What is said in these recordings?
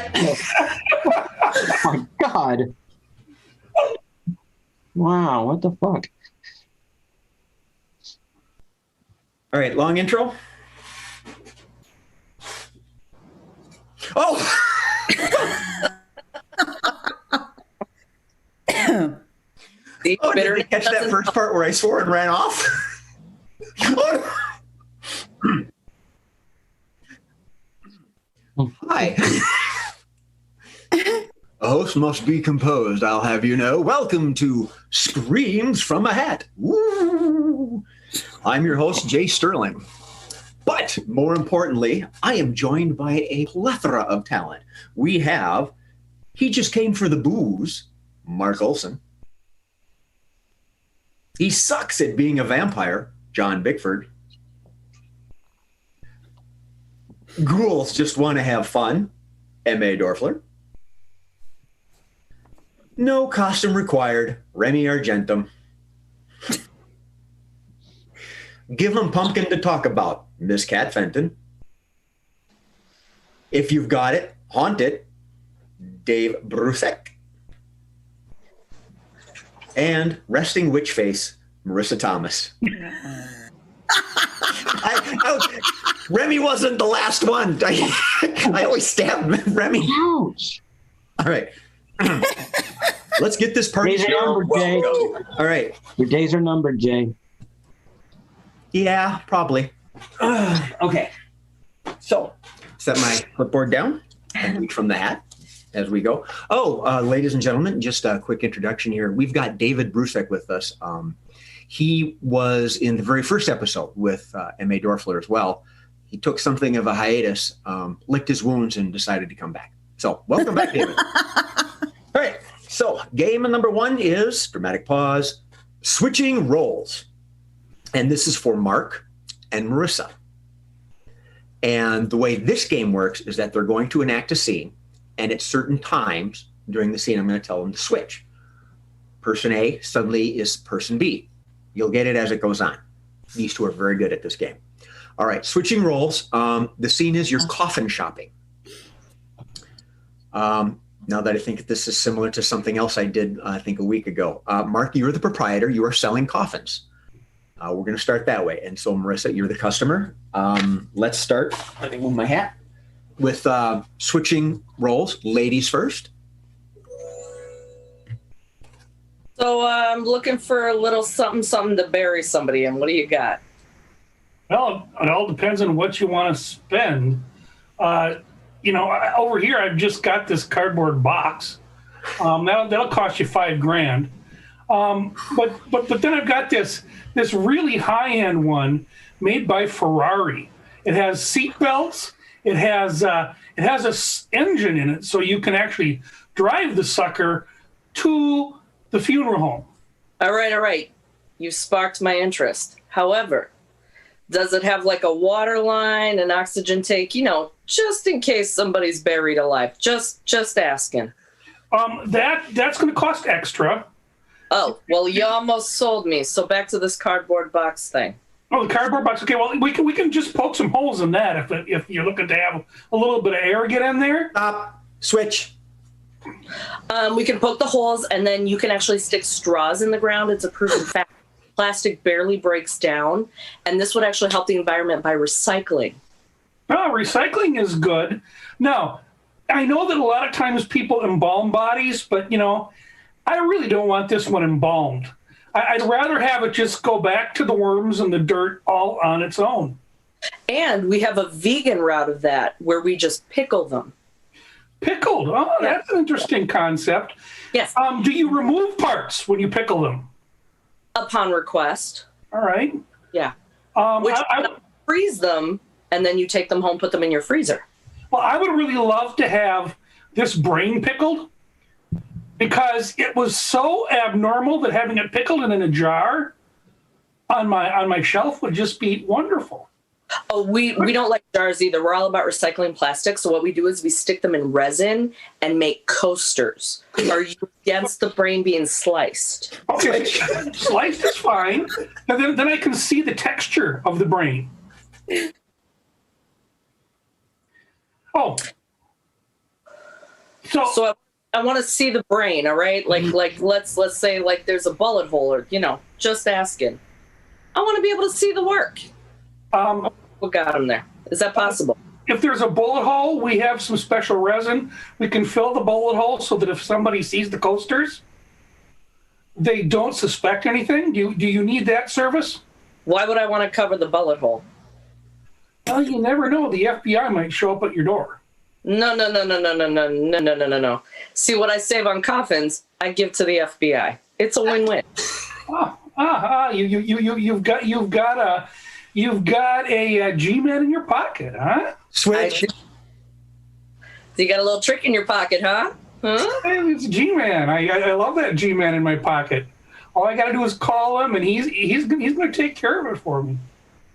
hat. Oh my God. Wow, what the fuck? All right, long intro. Oh! Oh, did you catch that first part where I swore and ran off? Hi. A host must be composed, I'll have you know. Welcome to Screams from a Hat. Woo! I'm your host, Jay Sterling. But more importantly, I am joined by a plethora of talent. We have, he just came for the booze, Mark Olson. He sucks at being a vampire, John Bickford. Ghouls just want to have fun, M.A. Dorfler. No costume required, Remy Argentum. Give him pumpkin to talk about, Miss Cat Fenton. If you've got it, haunt it, Dave Brusek. And resting witch face, Marissa Thomas. Remy wasn't the last one. I always stab Remy. Ouch. All right. Let's get this party Days are numbered, Jay. All right. Your days are numbered, Jay. Yeah, probably. Okay. So, set my clipboard down and reach from the hat as we go. Oh, ladies and gentlemen, just a quick introduction here. We've got David Brusek with us. He was in the very first episode with M.A. Dorfler as well. He took something of a hiatus, licked his wounds, and decided to come back. So, welcome back, David. All right. So, game number one is, dramatic pause, switching roles. And this is for Mark and Marissa. And the way this game works is that they're going to enact a scene, and at certain times during the scene, I'm going to tell them to switch. Person A suddenly is person B. You'll get it as it goes on. These two are very good at this game. All right, switching roles. The scene is you're coffin shopping. Now that I think this is similar to something else I did, I think a week ago. Mark, you're the proprietor. You are selling coffins. We're going to start that way. And so, Marissa, you're the customer. Let's start, let me move my hat, with switching roles. Ladies first. So I'm looking for a little something to bury somebody in. What do you got? Well, it all depends on what you want to spend. Over here, I've just got this cardboard box. That'll cost you $5,000. But then I've got this really high-end one made by Ferrari. It has seat belts. It has a engine in it, so you can actually drive the sucker to the funeral home. All right. You sparked my interest. However, does it have like a water line, an oxygen tank? Just in case somebody's buried alive. Just asking. That's going to cost extra. Oh, well, you almost sold me. So back to this cardboard box thing. Oh, the cardboard box. Okay, well, we can just poke some holes in that if you're looking to have a little bit of air get in there. Stop. Switch. We can poke the holes, and then you can actually stick straws in the ground. It's a proven fact. Plastic barely breaks down, and this would actually help the environment by recycling. Oh, recycling is good. Now, I know that a lot of times people embalm bodies, but, I really don't want this one embalmed. I'd rather have it just go back to the worms and the dirt all on its own. And we have a vegan route of that where we just pickle them. Pickled? Oh, that's an interesting concept. Yes. Do you remove parts when you pickle them? Upon request. All right. Yeah. Freeze them, and then you take them home, put them in your freezer. Well, I would really love to have this brain pickled, because it was so abnormal that having it pickled and in a jar on my shelf would just be wonderful. Oh, we don't like jars either. We're all about recycling plastic. So what we do is we stick them in resin and make coasters. Are you against the brain being sliced? Okay, sliced is fine. And then I can see the texture of the brain. So I want to see the brain. All right, like let's say like there's a bullet hole, or just asking. I want to be able to see the work. What got him there? Is that possible? If there's a bullet hole, we have some special resin. We can fill the bullet hole so that if somebody sees the coasters, they don't suspect anything. Do you need that service? Why would I want to cover the bullet hole? Well, you never know. The FBI might show up at your door. No. See, what I save on coffins, I give to the FBI. It's a win-win. You've got a G-Man in your pocket, huh? Switch. You got a little trick in your pocket, huh? Hey, it's G-Man. I love that G-Man in my pocket. All I got to do is call him, and he's going to take care of it for me.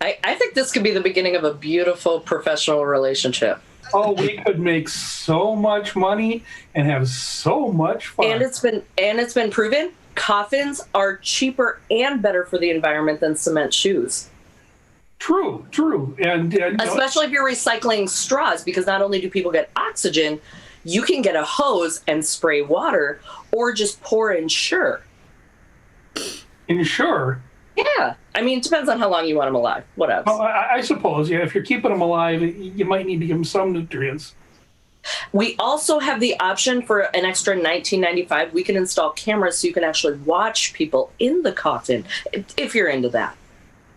I think this could be the beginning of a beautiful professional relationship. Oh, we could make so much money and have so much fun. And it's been proven coffins are cheaper and better for the environment than cement shoes. True. And especially if you're recycling straws, because not only do people get oxygen, you can get a hose and spray water or just pour Ensure. Ensure? Yeah. I mean, it depends on how long you want them alive. What else? Well, I suppose, yeah, if you're keeping them alive, you might need to give them some nutrients. We also have the option for an extra $19.95. We can install cameras so you can actually watch people in the coffin, if you're into that.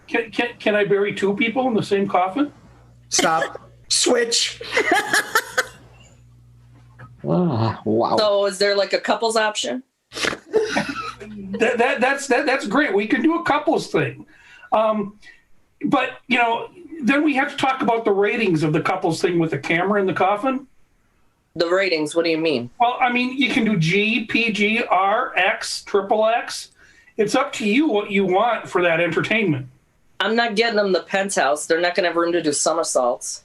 Can I bury two people in the same coffin? Stop. Switch. Wow. So is there like a couples option? That's great. We can do a couples thing. But, then we have to talk about the ratings of the couples thing with the camera in the coffin. The ratings, what do you mean? Well, I mean, you can do G, PG, R, X, XXX. It's up to you what you want for that entertainment. I'm not getting them the penthouse. They're not going to have room to do somersaults.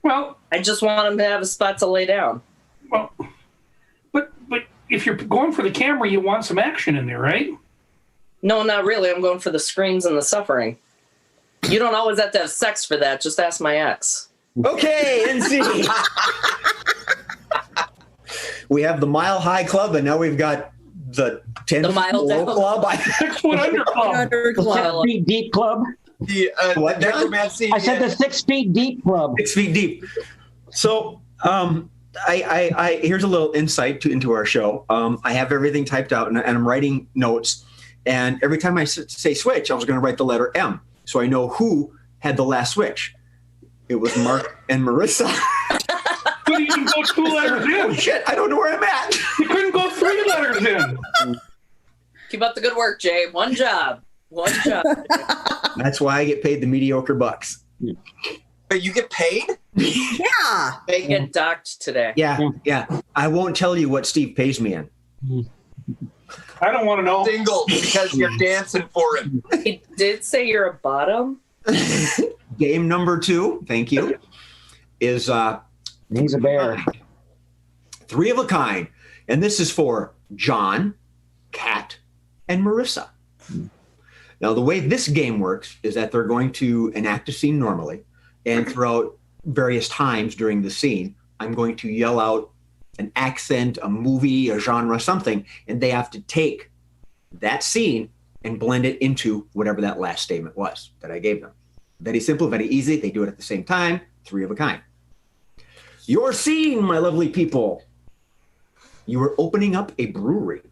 Well, I just want them to have a spot to lay down. Well, but if you're going for the camera, you want some action in there, right? No, not really. I'm going for the screams and the suffering. You don't always have to have sex for that. Just ask my ex. Okay, NC. We have the Mile High Club, and now we've got the 10 The Mile Low Down. Club. 6 foot under club. 6 feet deep club. The What, John? necromancy. I said the 6 feet deep club. 6 feet deep. So, I here's a little insight into our show. I have everything typed out, and I'm writing notes. And every time I say switch, I was going to write the letter M, so I know who had the last switch. It was Mark and Marissa. Couldn't even go 2 letters Oh in. shit! I don't know where I'm at. You couldn't go 3 letters in. Keep up the good work, Jay. One job. That's why I get paid the mediocre bucks. But you get paid? Yeah. They get docked today. Yeah. I won't tell you what Steve pays me in. I don't want to know. Single because you're dancing for him. He did say you're a bottom. Game number 2, thank you, is He's a bear. 3 of a kind. And this is for John, Kat, and Marissa. Now, the way this game works is that they're going to enact a scene normally, and throughout various times during the scene, I'm going to yell out an accent, a movie, a genre, something, and they have to take that scene and blend it into whatever that last statement was that I gave them. Very simple, very easy. They do it at the same time. 3 of a kind. Your scene, my lovely people. You are opening up a brewery.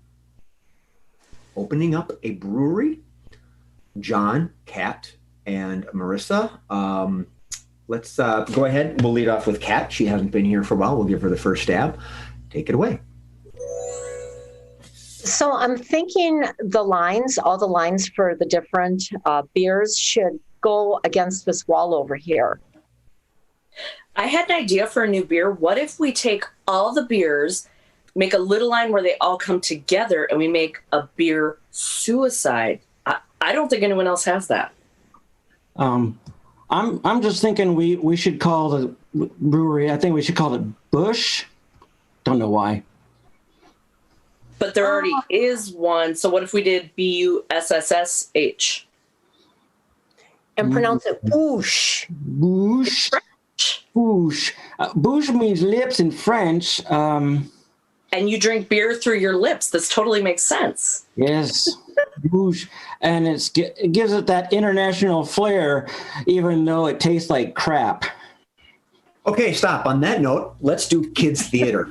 Opening up a brewery. John, Kat, and Marissa. Let's go ahead. We'll lead off with Kat. She hasn't been here for a while. We'll give her the first stab. Take it away. So I'm thinking all the lines for the different beers should go against this wall over here. I had an idea for a new beer. What if we take all the beers, make a little line where they all come together, and we make a beer suicide? I don't think anyone else has that. I'm just thinking we should call the brewery, I think we should call it Bush. Don't know why. But there already is one. So what if we did BUSSSH? And pronounce it whoosh. Bush. Bouche. Bouche means lips in French. And you drink beer through your lips. This totally makes sense. Yes, bouche. And it gives it that international flair, even though it tastes like crap. Okay, stop. On that note, let's do kids theater.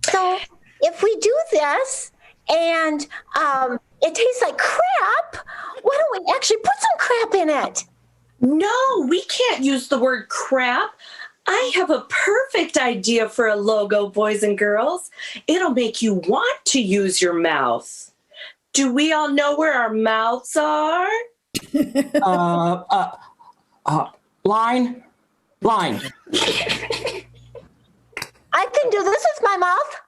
So if we do this and it tastes like crap, why don't we actually put some crap in it? No, we can't use the word crap. I have a perfect idea for a logo, boys and girls. It'll make you want to use your mouth. Do we all know where our mouths are? Line. I can do this with my mouth.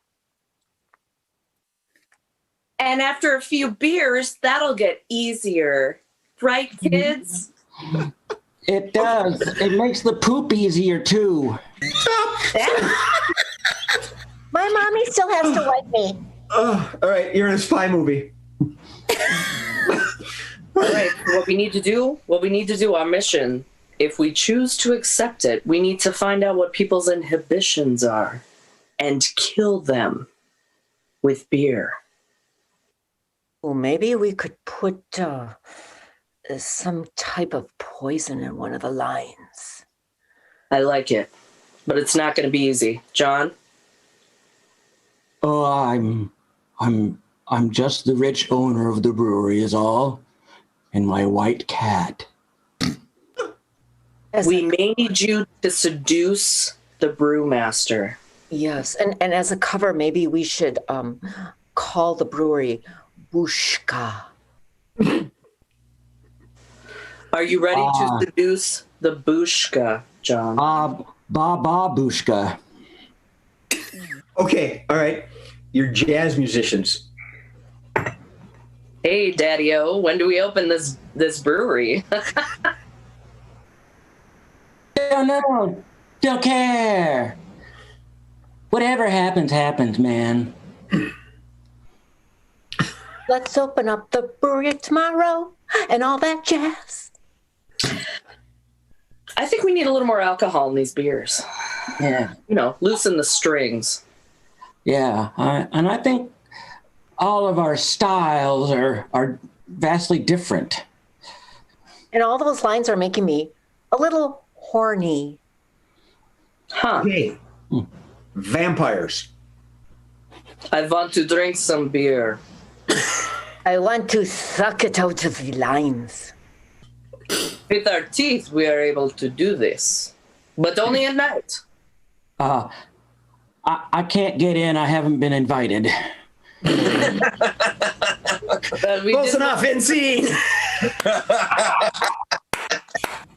And after a few beers, that'll get easier. Right, kids? It does. It makes the poop easier, too. My mommy still has to wipe me. Oh, all right, you're in a spy movie. All right, what we need to do, our mission, if we choose to accept it, we need to find out what people's inhibitions are and kill them with beer. Well, maybe we could put some type of poison in one of the lines. I like it, but it's not going to be easy. John? Oh, I'm just the rich owner of the brewery is all, and my white cat. We may need you to seduce the brewmaster. Yes, and as a cover, maybe we should call the brewery Bushka. Are you ready to seduce the Bushka, John? Babushka. Okay, all right. You're jazz musicians. Hey, Daddy-O, when do we open this brewery? Don't know. Don't care. Whatever happens, happens, man. Let's open up the brewery tomorrow and all that jazz. I think we need a little more alcohol in these beers. Yeah. Loosen the strings. Yeah. And I think all of our styles are vastly different. And all those lines are making me a little horny. Huh. Okay. Vampires. I want to drink some beer. I want to suck it out of the lines. With our teeth, we are able to do this, but only at night. I can't get in. I haven't been invited. Close enough, NC.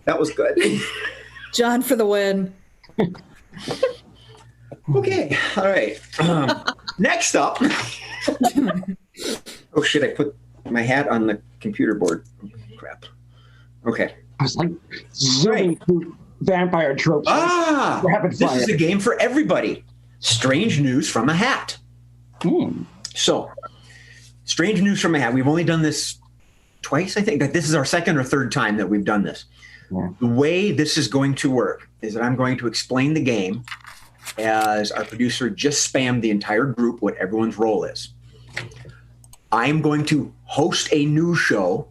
That was good. John for the win. Okay, all right. Next up. Oh shit! I put my hat on the computer board. Crap. Okay. I was like zooming through vampire tropes. Rapid This fire. is a game for everybody. Strange news from a hat. So, strange news from a hat. We've only done this twice, I think. This is our second or third time that we've done this. Yeah. The way this is going to work is that I'm going to explain the game as our producer just spammed the entire group what everyone's role is. I'm going to host a news show,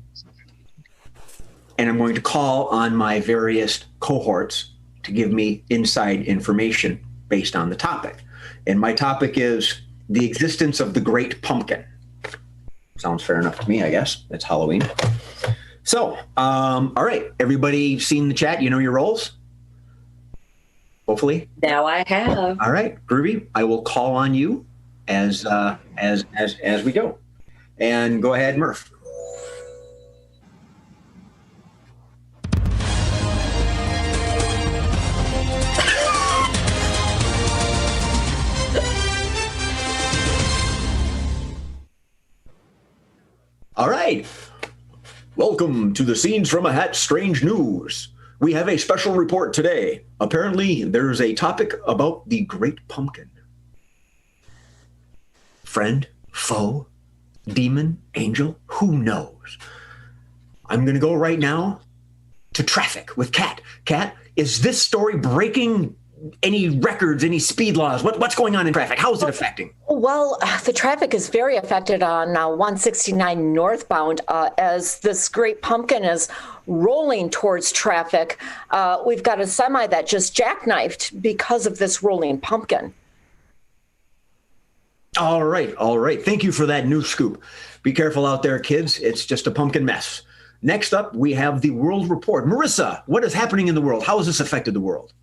and I'm going to call on my various cohorts to give me inside information based on the topic. And my topic is the existence of the Great Pumpkin. Sounds fair enough to me, I guess. It's Halloween. So, all right, everybody seen the chat? You know your roles? Hopefully. Now I have. All right, Groovy. I will call on you as we go. And go ahead, Murph. All right. Welcome to the Scenes from a Hat Strange News. We have a special report today. Apparently, there's a topic about the Great Pumpkin. Friend, foe, demon, angel, who knows? I'm going to go right now to traffic with Kat. Kat, is this story breaking any records, any speed laws? What's going on in traffic? How is it affecting? Well, the traffic is very affected on 169 northbound as this great pumpkin is rolling towards traffic. We've got a semi that just jackknifed because of this rolling pumpkin. All right. Thank you for that news scoop. Be careful out there, kids. It's just a pumpkin mess. Next up, we have the World Report. Marissa, what is happening in the world? How has this affected the world?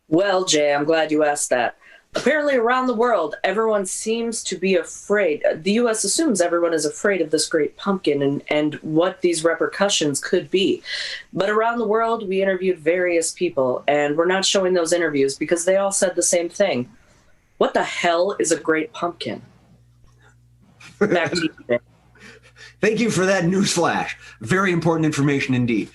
Well, Jay, I'm glad you asked that. Apparently, around the world, everyone seems to be afraid. The U.S. assumes everyone is afraid of this great pumpkin and what these repercussions could be. But around the world, we interviewed various people, and we're not showing those interviews because they all said the same thing. What the hell is a great pumpkin? Back to you, Jay. Thank you for that news flash. Very important information indeed.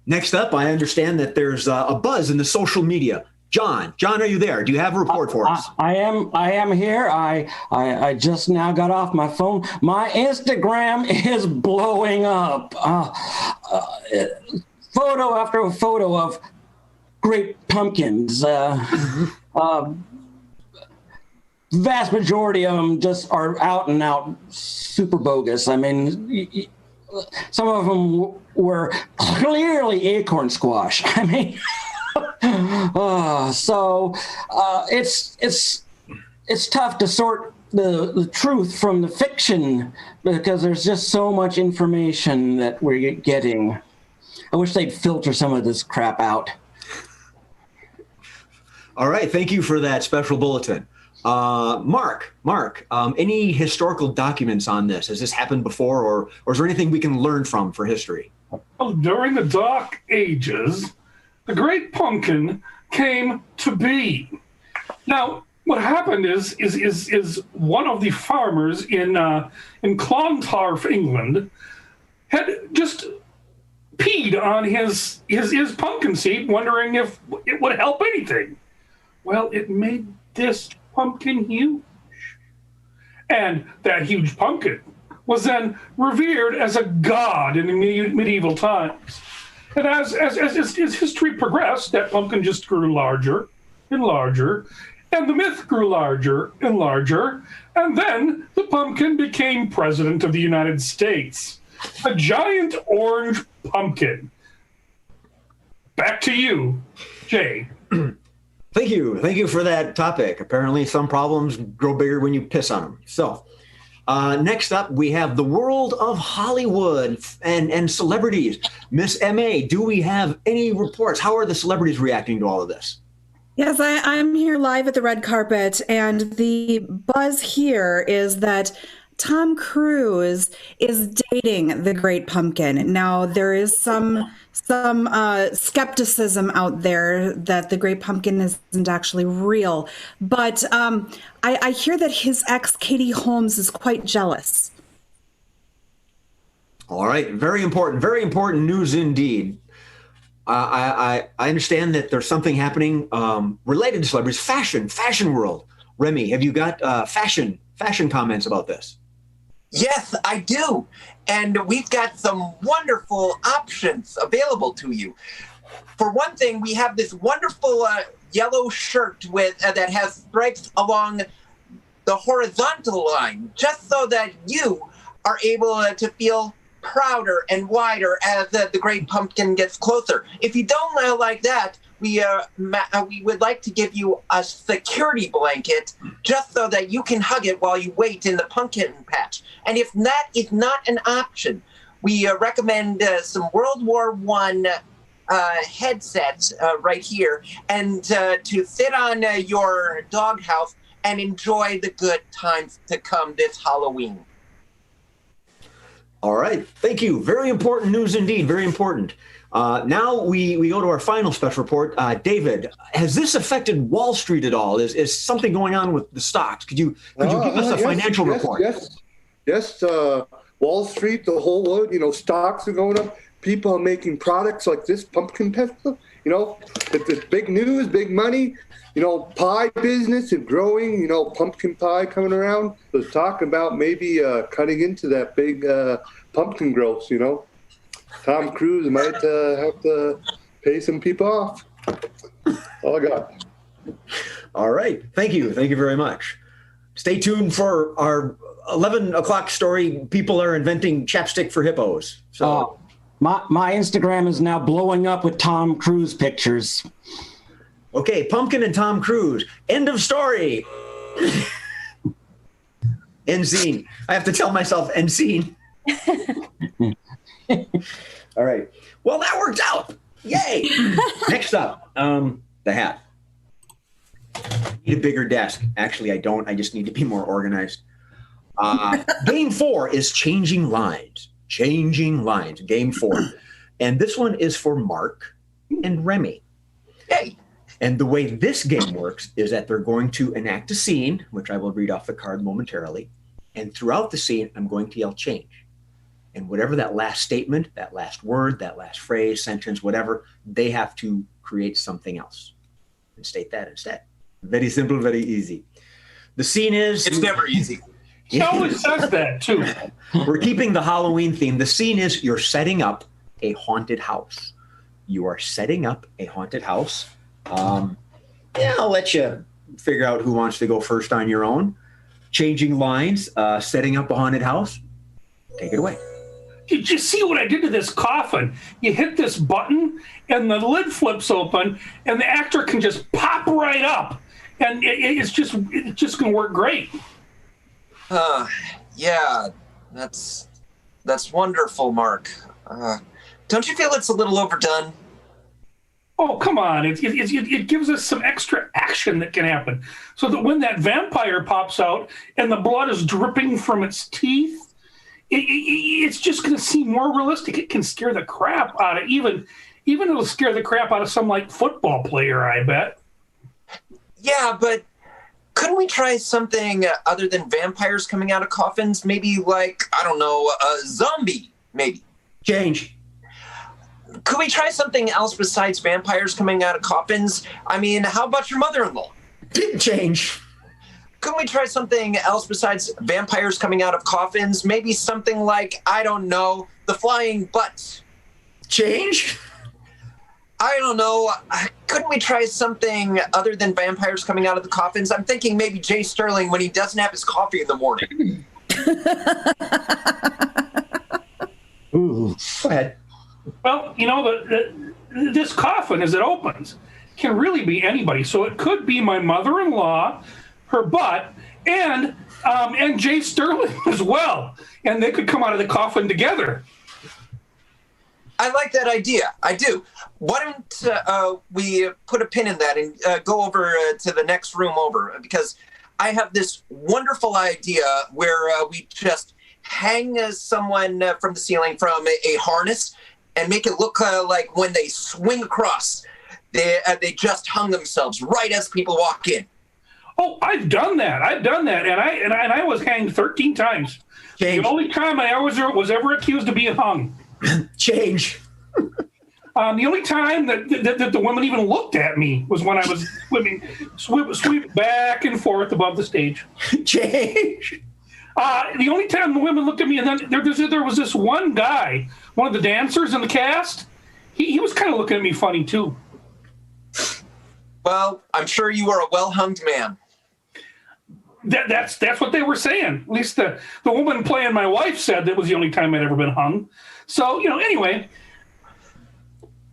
Next up, I understand that there's a buzz in the social media. John, are you there? Do you have a report for us? I am here. I just now got off my phone. My Instagram is blowing up. Photo after photo of great pumpkins. Vast majority of them just are out and out super bogus. I mean, some of them were clearly acorn squash. I mean, it's tough to sort the truth from the fiction because there's just so much information that we're getting. I wish they'd filter some of this crap out. All right, thank you for that special bulletin. Mark, any historical documents on this? Has this happened before, or is there anything we can learn from for history? Well, during the Dark Ages, the Great Pumpkin came to be. Now, what happened is one of the farmers in Clontarf, England, had just peed on his pumpkin seed, wondering if it would help anything. Well, it made this pumpkin huge. And that huge pumpkin was then revered as a god in the medieval times. And as history progressed, that pumpkin just grew larger and larger, and the myth grew larger and larger, and then the pumpkin became president of the United States. A giant orange pumpkin. Back to you, Jay. Thank you for that topic. Apparently some problems grow bigger when you piss on them. So next up, we have the world of Hollywood and celebrities. Miss M.A., do we have any reports? How are the celebrities reacting to all of this? Yes, I'm here live at the red carpet, and the buzz here is that Tom Cruise is dating the Great Pumpkin. Now, there is some skepticism out there that the Great Pumpkin isn't actually real, but I hear that his ex, Katie Holmes, is quite jealous. All right, very important news indeed. I understand that there's something happening related to celebrities, fashion world. Remy, have you got fashion comments about this? Yes, I do. And we've got some wonderful options available to you. For one thing, we have this wonderful yellow shirt with that has stripes along the horizontal line, just so that you are able to feel prouder and wider as the Great Pumpkin gets closer. If you don't like that, we would like to give you a security blanket just so that you can hug it while you wait in the pumpkin patch. And if that is not an option, we recommend some World War I headsets right here, and to sit on your doghouse and enjoy the good times to come this Halloween. All right, thank you. Very important news indeed, very important. Now we go to our final special report. David, has this affected Wall Street at all? Is something going on with the stocks? Could you give us a financial report? Yes. Wall Street, the whole world, stocks are going up. People are making products like this pumpkin pesto. It's big news, big money. Pie business is growing. Pumpkin pie coming around. There's talk about maybe cutting into that big pumpkin growth. Tom Cruise might have to pay some people off. All I got. All right. Thank you. Thank you very much. Stay tuned for our 11 o'clock story. People are inventing chapstick for hippos. So my Instagram is now blowing up with Tom Cruise pictures. okay, Pumpkin and Tom Cruise. End of story. End scene. I have to tell myself end scene. All right. Well, that worked out. Yay. Next up, the hat. Need a bigger desk. Actually, I don't. I just need to be more organized. Game 4 is changing lines. Changing lines. Game 4. And this one is for Mark and Remy. Hey. And the way this game works is that they're going to enact a scene, which I will read off the card momentarily. And throughout the scene, I'm going to yell change. And whatever that last statement, that last word, that last phrase, sentence, whatever, they have to create something else and state that instead. Very simple, very easy. The scene is... It's never easy. He always says that, too. We're keeping the Halloween theme. The scene is you're setting up a haunted house. You are setting up a haunted house. Yeah, I'll let you figure out who wants to go first on your own. Changing lines, setting up a haunted house. Take it away. Did you see what I did to this coffin? You hit this button, and the lid flips open, and the actor can just pop right up, and it's just going to work great. Yeah, that's wonderful, Mark. Don't you feel it's a little overdone? Oh, come on. It gives us some extra action that can happen. So that when that vampire pops out and the blood is dripping from its teeth, it's just going to seem more realistic. It can scare the crap out of even it'll scare the crap out of some like football player, I bet. Yeah, but couldn't we try something other than vampires coming out of coffins? Maybe like, I don't know, a zombie, maybe. Change. Could we try something else besides vampires coming out of coffins? I mean, how about your mother-in-law? Didn't change. Couldn't we try something else besides vampires coming out of coffins? Maybe something like, I don't know, the flying butts. Change. I don't know. Couldn't we try something other than vampires coming out of the coffins? I'm thinking maybe Jay Sterling when he doesn't have his coffee in the morning. Ooh. Go ahead. Well, you know, this coffin, as it opens, can really be anybody. So it could be my mother-in-law, her butt, and Jay Sterling as well. And they could come out of the coffin together. I like that idea. I do. Why don't we put a pin in that and go over to the next room over? Because I have this wonderful idea where we just hang someone from the ceiling from a harness and make it look like when they swing across, they just hung themselves right as people walk in. Oh, I've done that, and I was hanged 13 times. Change. The only time I was ever accused of being hung. Change. The only time that the woman even looked at me was when I was sweep back and forth above the stage. Change. The only time the women looked at me, and then there was this one guy, one of the dancers in the cast. He was kind of looking at me funny too. Well, I'm sure you are a well-hung man. That's what they were saying. At least the woman playing my wife said that was the only time I'd ever been hung. So, anyway,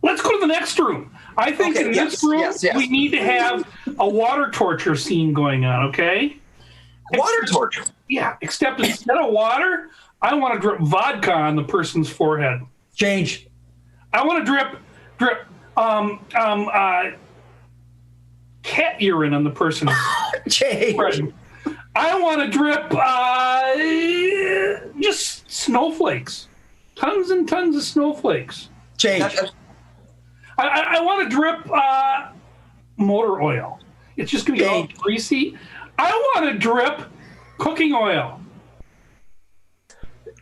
let's go to the next room. I think in this room, we need to have a water torture scene going on, okay? Water torture? Yeah, except instead of water, I want to drip vodka on the person's forehead. Change. I want to drip cat urine on the person's Change. forehead. I want to drip just snowflakes. Tons and tons of snowflakes. Change. I want to drip motor oil. It's just going to be all greasy. I want to drip cooking oil.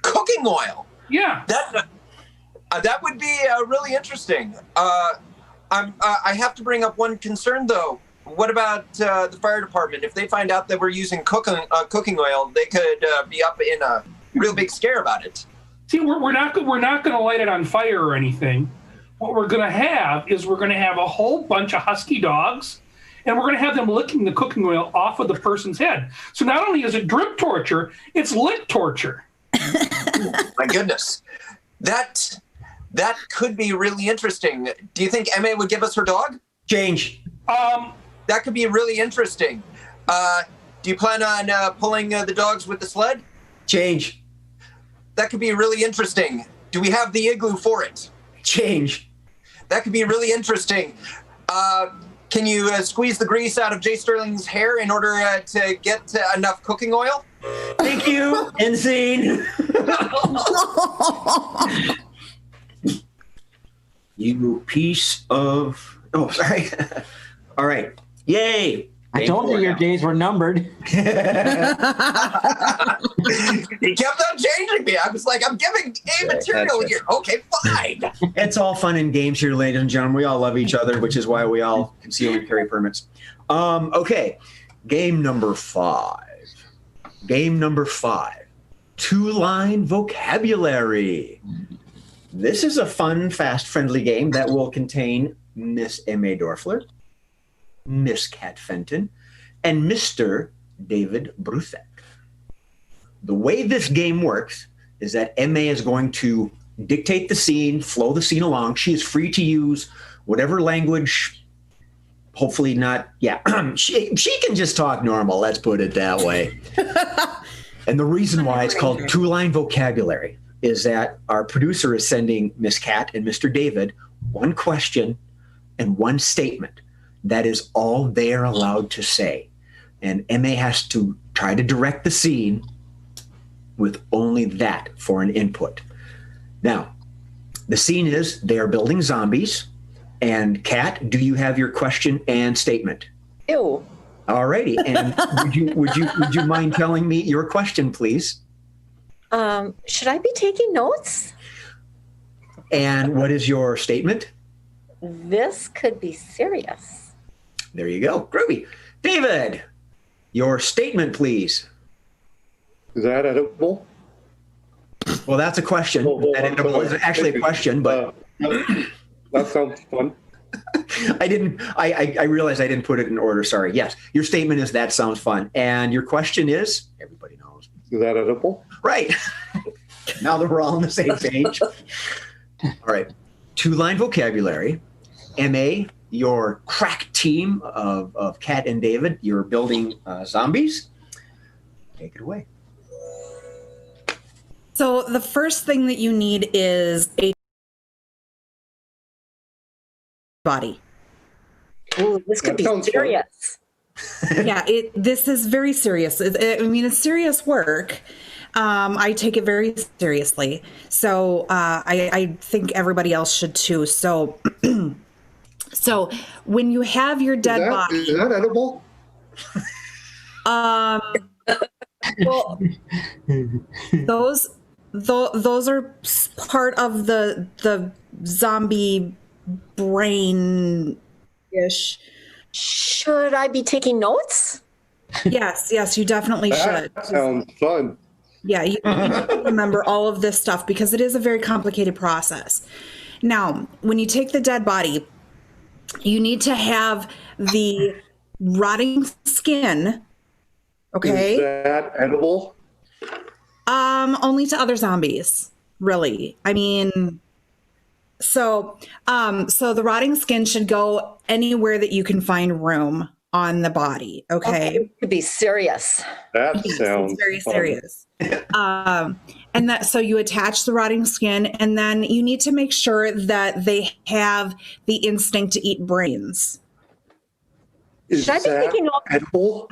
Cooking oil? Yeah. That would be really interesting. I have to bring up one concern, though. What about the fire department? If they find out that we're using cooking oil, they could be up in a real big scare about it. See, we're not going to light it on fire or anything. What we're going to have is we're going to have a whole bunch of husky dogs, and we're going to have them licking the cooking oil off of the person's head. So not only is it drip torture, it's lick torture. My goodness, that could be really interesting. Do you think Emma would give us her dog? Change. That could be really interesting. Do you plan on pulling the dogs with the sled? Change. That could be really interesting. Do we have the igloo for it? Change. That could be really interesting. Can you squeeze the grease out of Jay Sterling's hair in order to get enough cooking oil? Thank you. End scene. You piece of... Oh, sorry. All right. Yay. I told you your days were numbered. He kept on changing me. I was like, I'm giving A material here. Okay, fine. It's all fun and games here, ladies and gentlemen. We all love each other, which is why we all conceal and carry permits. Okay. Game number 5. Game number 5. 2-line vocabulary. This is a fun, fast, friendly game that will contain Miss M.A. Dorfler, Miss Kat Fenton, and Mr. David Bruthek. The way this game works is that M.A. is going to dictate the scene, flow the scene along. She is free to use whatever language, hopefully not, she can just talk normal, let's put it that way. And the reason why it's called 2-line vocabulary is that our producer is sending Miss Kat and Mr. David one question and one statement. That is all they are allowed to say. And MA has to try to direct the scene with only that for an input. Now, the scene is they are building zombies. And Kat, do you have your question and statement? Ew. Alrighty. And would you mind telling me your question, please? Should I be taking notes? And what is your statement? This could be serious. There you go. Groovy. David, your statement, please. Is that edible? Well, that's a question. That edible is actually a question, but that sounds fun. I realized I didn't put it in order. Sorry. Yes. Your statement is that sounds fun. And your question is, everybody knows. Is that edible? Right. Now that we're all on the same page. All right. 2-line vocabulary. MA, your crack team of Kat and David, you're building zombies. Take it away. So the first thing that you need is a body. Ooh, this could That be sounds fun. serious. Yeah, this is very serious. It's serious work. I take it very seriously. So I think everybody else should too. So, so when you have your dead body, is that edible? well, those are part of the zombie brain-ish. Should I be taking notes? Yes, you definitely should. That sounds fun. Yeah, you need to remember all of this stuff because it is a very complicated process. Now, when you take the dead body, you need to have the rotting skin. Okay. Is that edible? Only to other zombies, really. I mean, so the rotting skin should go anywhere that you can find room on the body. Okay. It could be serious. That Yes, sounds it's very fun. serious. And that, so you attach the rotting skin, and then you need to make sure that they have the instinct to eat brains. Is Should I be that taking notes? edible?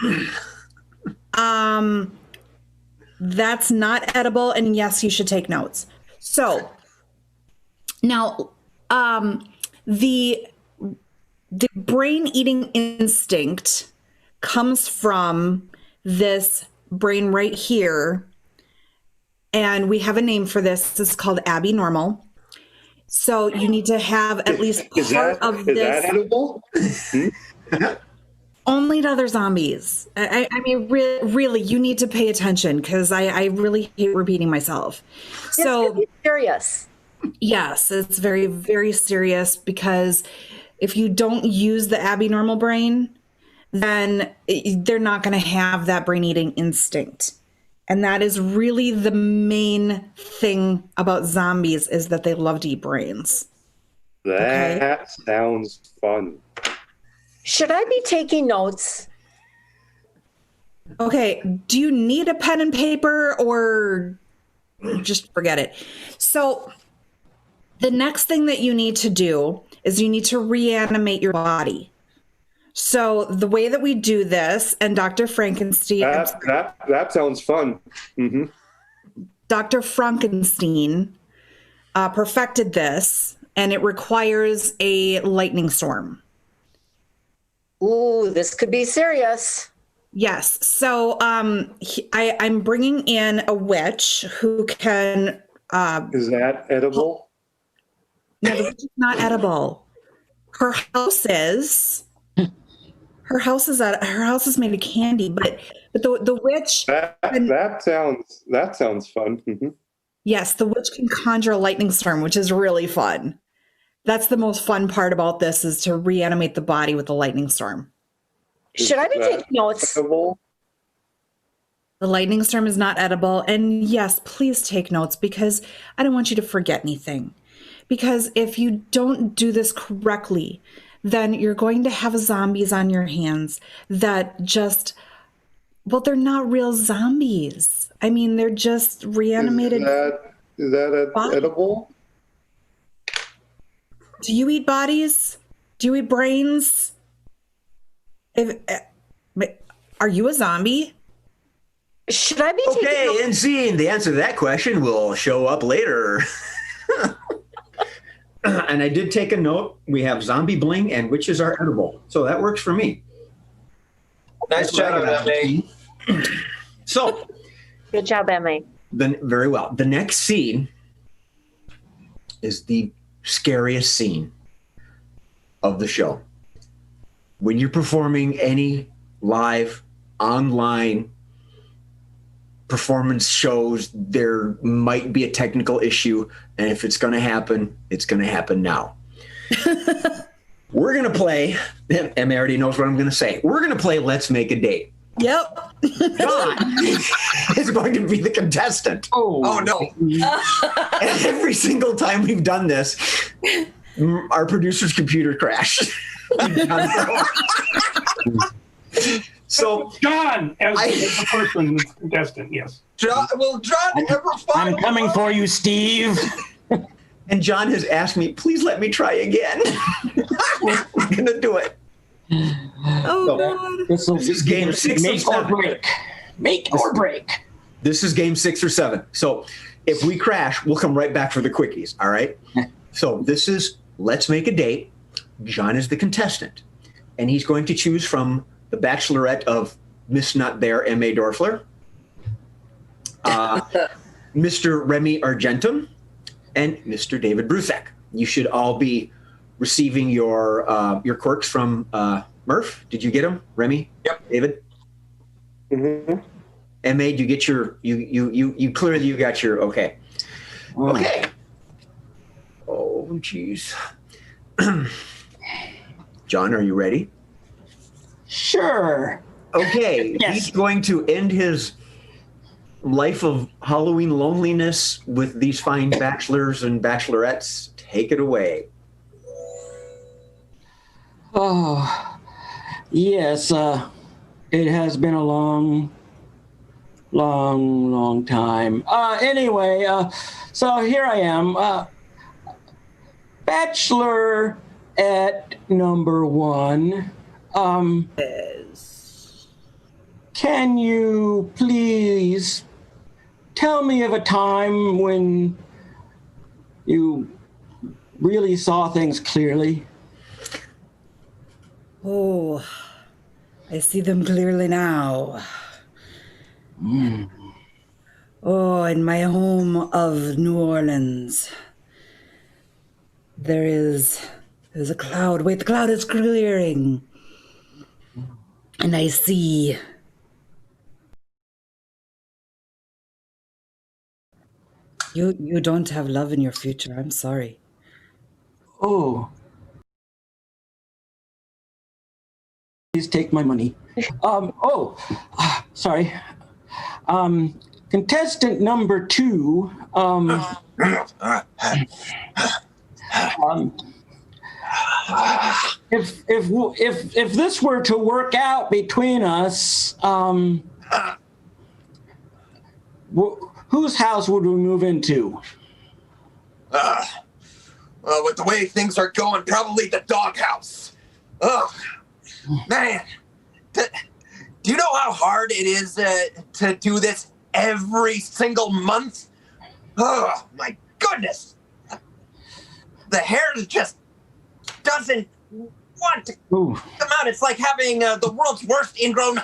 That's not edible, and yes, you should take notes. So now, the brain eating instinct comes from this brain right here, and we have a name for this. It's called abnormal. So you need to have at least part of Is this. that edible? only to other zombies. I mean, really, you need to pay attention because I really hate repeating myself. So It's serious. yes, it's very, very serious because if you don't use the abnormal brain, then they're not going to have that brain eating instinct. And that is really the main thing about zombies is that they love to eat brains. That sounds fun. Should I be taking notes? Okay, do you need a pen and paper or just forget it? So the next thing that you need to do is you need to reanimate your body. So the way that we do this, and Dr. Frankenstein, That sounds fun. Mm-hmm. Dr. Frankenstein perfected this, and it requires a lightning storm. Ooh, this could be serious. Yes. So I'm bringing in a witch who can. Is that edible? No, the witch is not edible. Her house is. Her house is made of candy, but the witch. That sounds fun. Mm-hmm. Yes, the witch can conjure a lightning storm, which is really fun. That's the most fun part about this is to reanimate the body with the lightning storm. Should I be taking notes? Edible? The lightning storm is not edible. And yes, please take notes because I don't want you to forget anything. Because if you don't do this correctly, then you're going to have zombies on your hands that just, well, they're not real zombies. I mean, they're just reanimated. Is that edible? Do you eat bodies? Do you eat brains? Are you a zombie? Should I be taking Okay, notes? and seeing the answer to that question will show up later. And I did take a note. We have zombie bling and witches are edible. So that works for me. Nice job, Emily. So, Good job, Emily. then very well. The next scene is the scariest scene of the show. When you're performing any live online performance shows, there might be a technical issue, and if it's going to happen, it's going to happen now. We're going to play, Emma already knows what I'm going to say. We're going to play Let's Make a Date. Yep. John is going to be the contestant. Oh no. And every single time we've done this, our producer's computer crashed. So John, as the person contestant, yes. John ever I'm coming for you, Steve. and John has asked me, please let me try again. We're gonna do it. Oh, God. This is game 6 or Make or 7. break. Make or break. This is game 6 or 7. So if we crash, we'll come right back for the quickies. All right. So this is Let's Make a Date. John is the contestant, and he's going to choose from the Bachelorette of Miss Not There, M.A. Dorfler, Mr. Remy Argentum, and Mr. David Brusack. You should all be receiving your quirks from Murph. Did you get them, Remy? Yep. David? Mm-hmm. M.A., did you get your, you clearly you got your, okay. Okay. Oh, jeez. John, are you ready? Sure. Okay. Yes. He's going to end his life of Halloween loneliness with these fine bachelors and bachelorettes. Take it away. Oh, yes. It has been a long time. Anyway, so here I am. Bachelor at number 1. Can you please tell me of a time when you really saw things clearly? Oh, I see them clearly now. Oh, in my home of New Orleans, there's a cloud. Wait, the cloud is clearing. And I see. You don't have love in your future. I'm sorry. Oh. Please take my money. Sorry. Contestant number 2. If this were to work out between us, whose house would we move into? Well, with the way things are going, probably the doghouse. Ugh, man, do you know how hard it is to do this every single month? Oh, my goodness. The hair just doesn't want to come out. It's like having the world's worst ingrown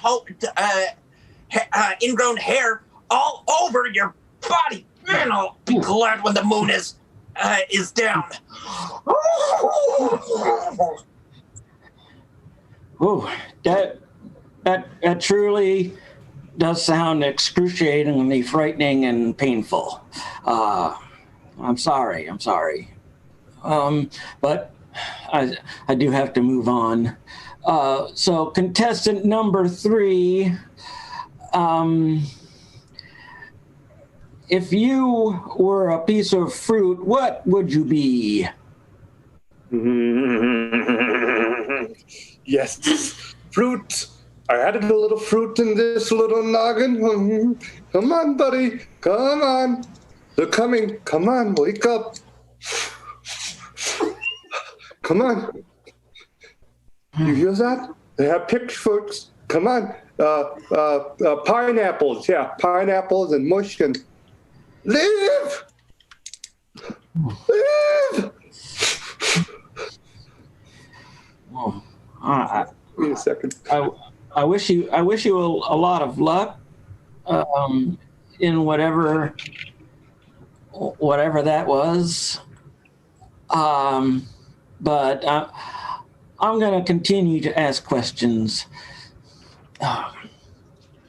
hair all over your body. Man, I'll be glad when the moon is down. Oh, that truly does sound excruciatingly frightening and painful. I'm sorry. But I do have to move on. So contestant number 3, if you were a piece of fruit, what would you be? Yes, fruit. I added a little fruit in this little noggin. Come on, buddy. Come on. They're coming. Come on, wake up. Come on. You hear that? They have pitchforks. Come on. Pineapples. Yeah, pineapples and mush and live. Live. Oh, Wait a second. I wish you a lot of luck in whatever that was. But I'm going to continue to ask questions.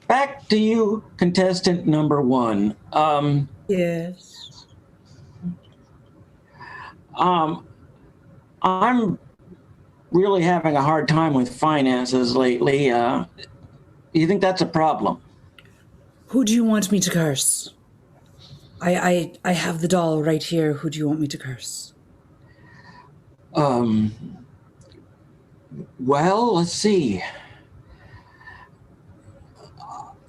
Back to you, contestant number 1. Yes. I'm really having a hard time with finances lately. You think that's a problem? Who do you want me to curse? I have the doll right here. Who do you want me to curse? Well, let's see.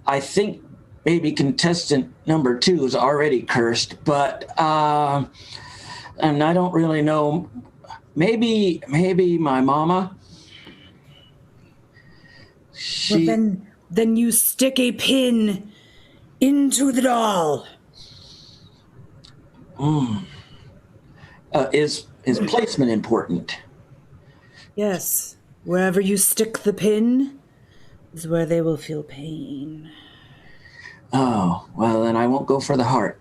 I think maybe contestant number 2 is already cursed, but and I don't really know. Maybe my mama. Well, then you stick a pin into the doll. Is placement important? Yes. Wherever you stick the pin is where they will feel pain. Oh, well, then I won't go for the heart.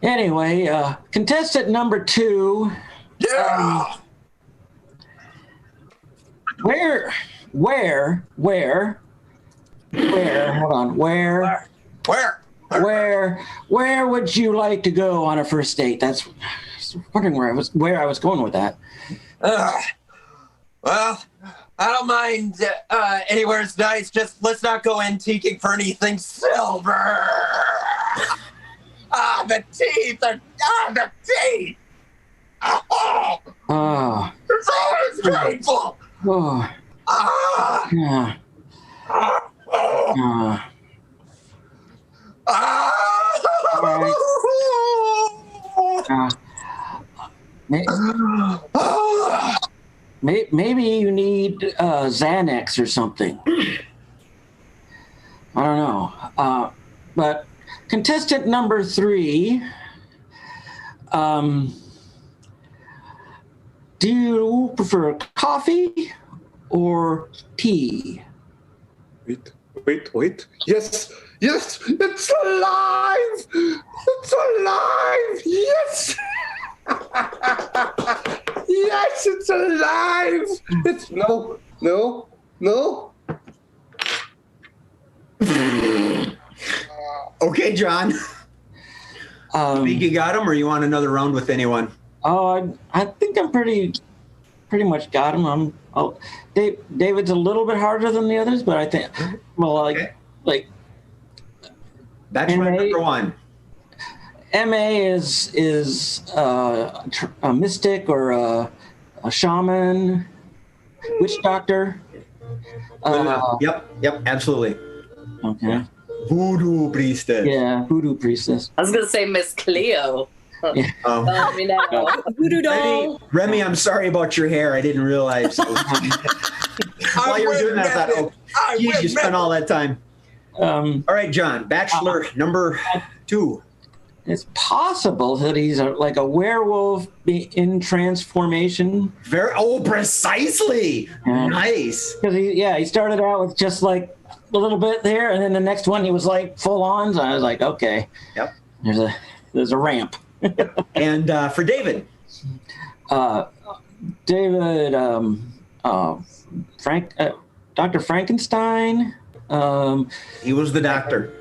Anyway, contestant number 2. Yeah. Where, hold on, where would you like to go on a first date? I was wondering where I was going with that. Well, I don't mind anywhere's nice. Just let's not go antiquing for anything silver. The teeth! The teeth! Oh. It's always painful! Oh. Yeah. Maybe you need Xanax or something. I don't know. But contestant number 3, do you prefer coffee or tea? Wait. Yes, it's alive! It's alive! Yes! Yes, it's alive! It's no, No? Okay, John. Think you got him, or you want another round with anyone? Oh, I think I'm pretty much got him. David's a little bit harder than the others, but I think, well, like That's my MA number one. MA is a mystic or a shaman, witch doctor. Yep, absolutely. Okay. Voodoo priestess. Yeah, voodoo priestess. I was gonna say Miss Cleo. Yeah. Let me know. Voodoo doll. Remy, I'm sorry about your hair. I didn't realize. While you were doing that, I thought, oh, geez, you spent all that time. All right, John, Bachelor number 2. It's possible that he's like a werewolf in transformation. Precisely. Yeah. Nice. Because he started out with just like a little bit there, and then the next one he was like full on. So I was like, okay. Yep. There's a ramp. And for David. David, Dr. Frankenstein. He was the doctor.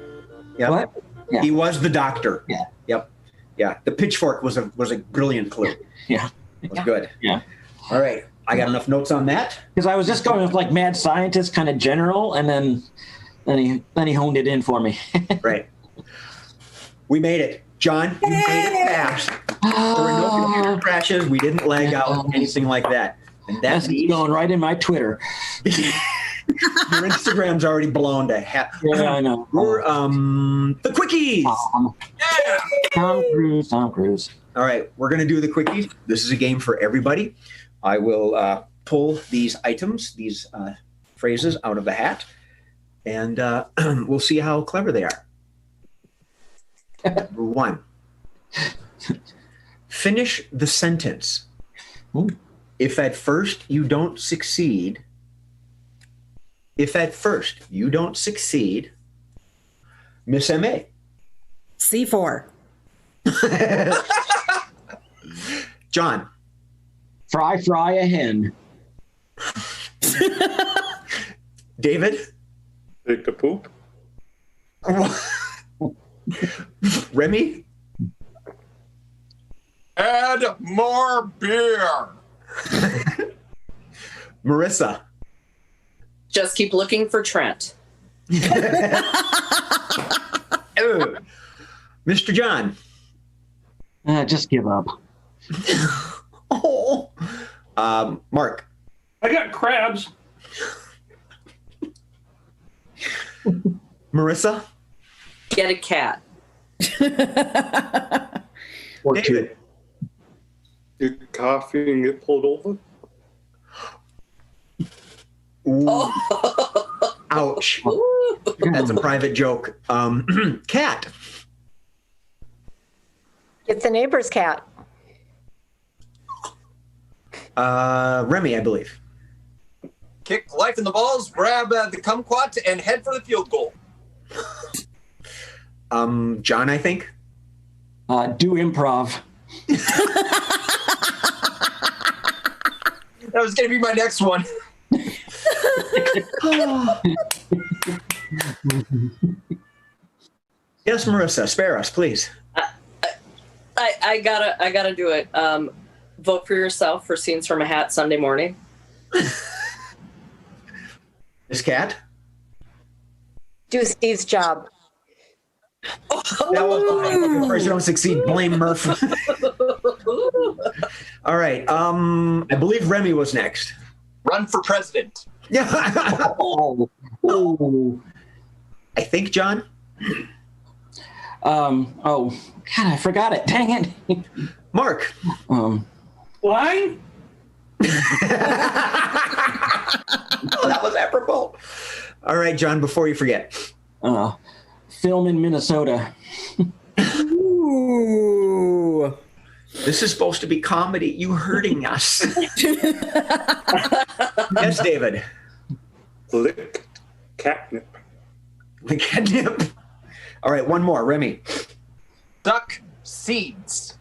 Yep. What? Yeah. He was the doctor. Yeah. Yep. Yeah. The pitchfork was a brilliant clue. Yeah. It was good. Yeah. All right. I got enough notes on that. Because I was just going with like mad scientist kind of general, and then he honed it in for me. Right. We made it. John, you made it fast. There were no computer crashes. We didn't lag out, anything like that. And that's going right in my Twitter. Your Instagram's already blown to hell. Yeah, I know. We're, the quickies. Tom Cruise. All right, we're going to do the quickies. This is a game for everybody. I will pull these items, these phrases out of the hat, and we'll see how clever they are. Number 1. Finish the sentence. Ooh. If at first you don't succeed, Miss M.A. C4. John. Fry a hen. David. Take a poop. Remy. Add more beer. Marissa. Just keep looking for Trent. Mr. John. Just give up. Oh. Mark. I got crabs. Marissa. Get a cat. Or David. Get coffee and get pulled over. Ooh. Ouch. That's a private joke. Cat. Get the neighbor's cat. Remy, I believe. Kick life in the balls, grab the kumquat, and head for the field goal. John, I think. Do improv. That was going to be my next one. Yes, Marissa, spare us, please. I gotta do it. Vote for yourself for Scenes from a Hat Sunday morning. Miss Cat. Do Steve's job. That was fine. First, you don't succeed. Blame Murph. All right. I believe Remy was next. Run for president. Yeah. Oh. I think John. Oh, God, I forgot it. Dang it. Mark. Line? Oh, that was apropos. All right, John, before you forget. Film in Minnesota. Ooh. This is supposed to be comedy. You hurting us. Yes, David. Lick catnip. Catnip. All right, one more. Remy. Suck seeds.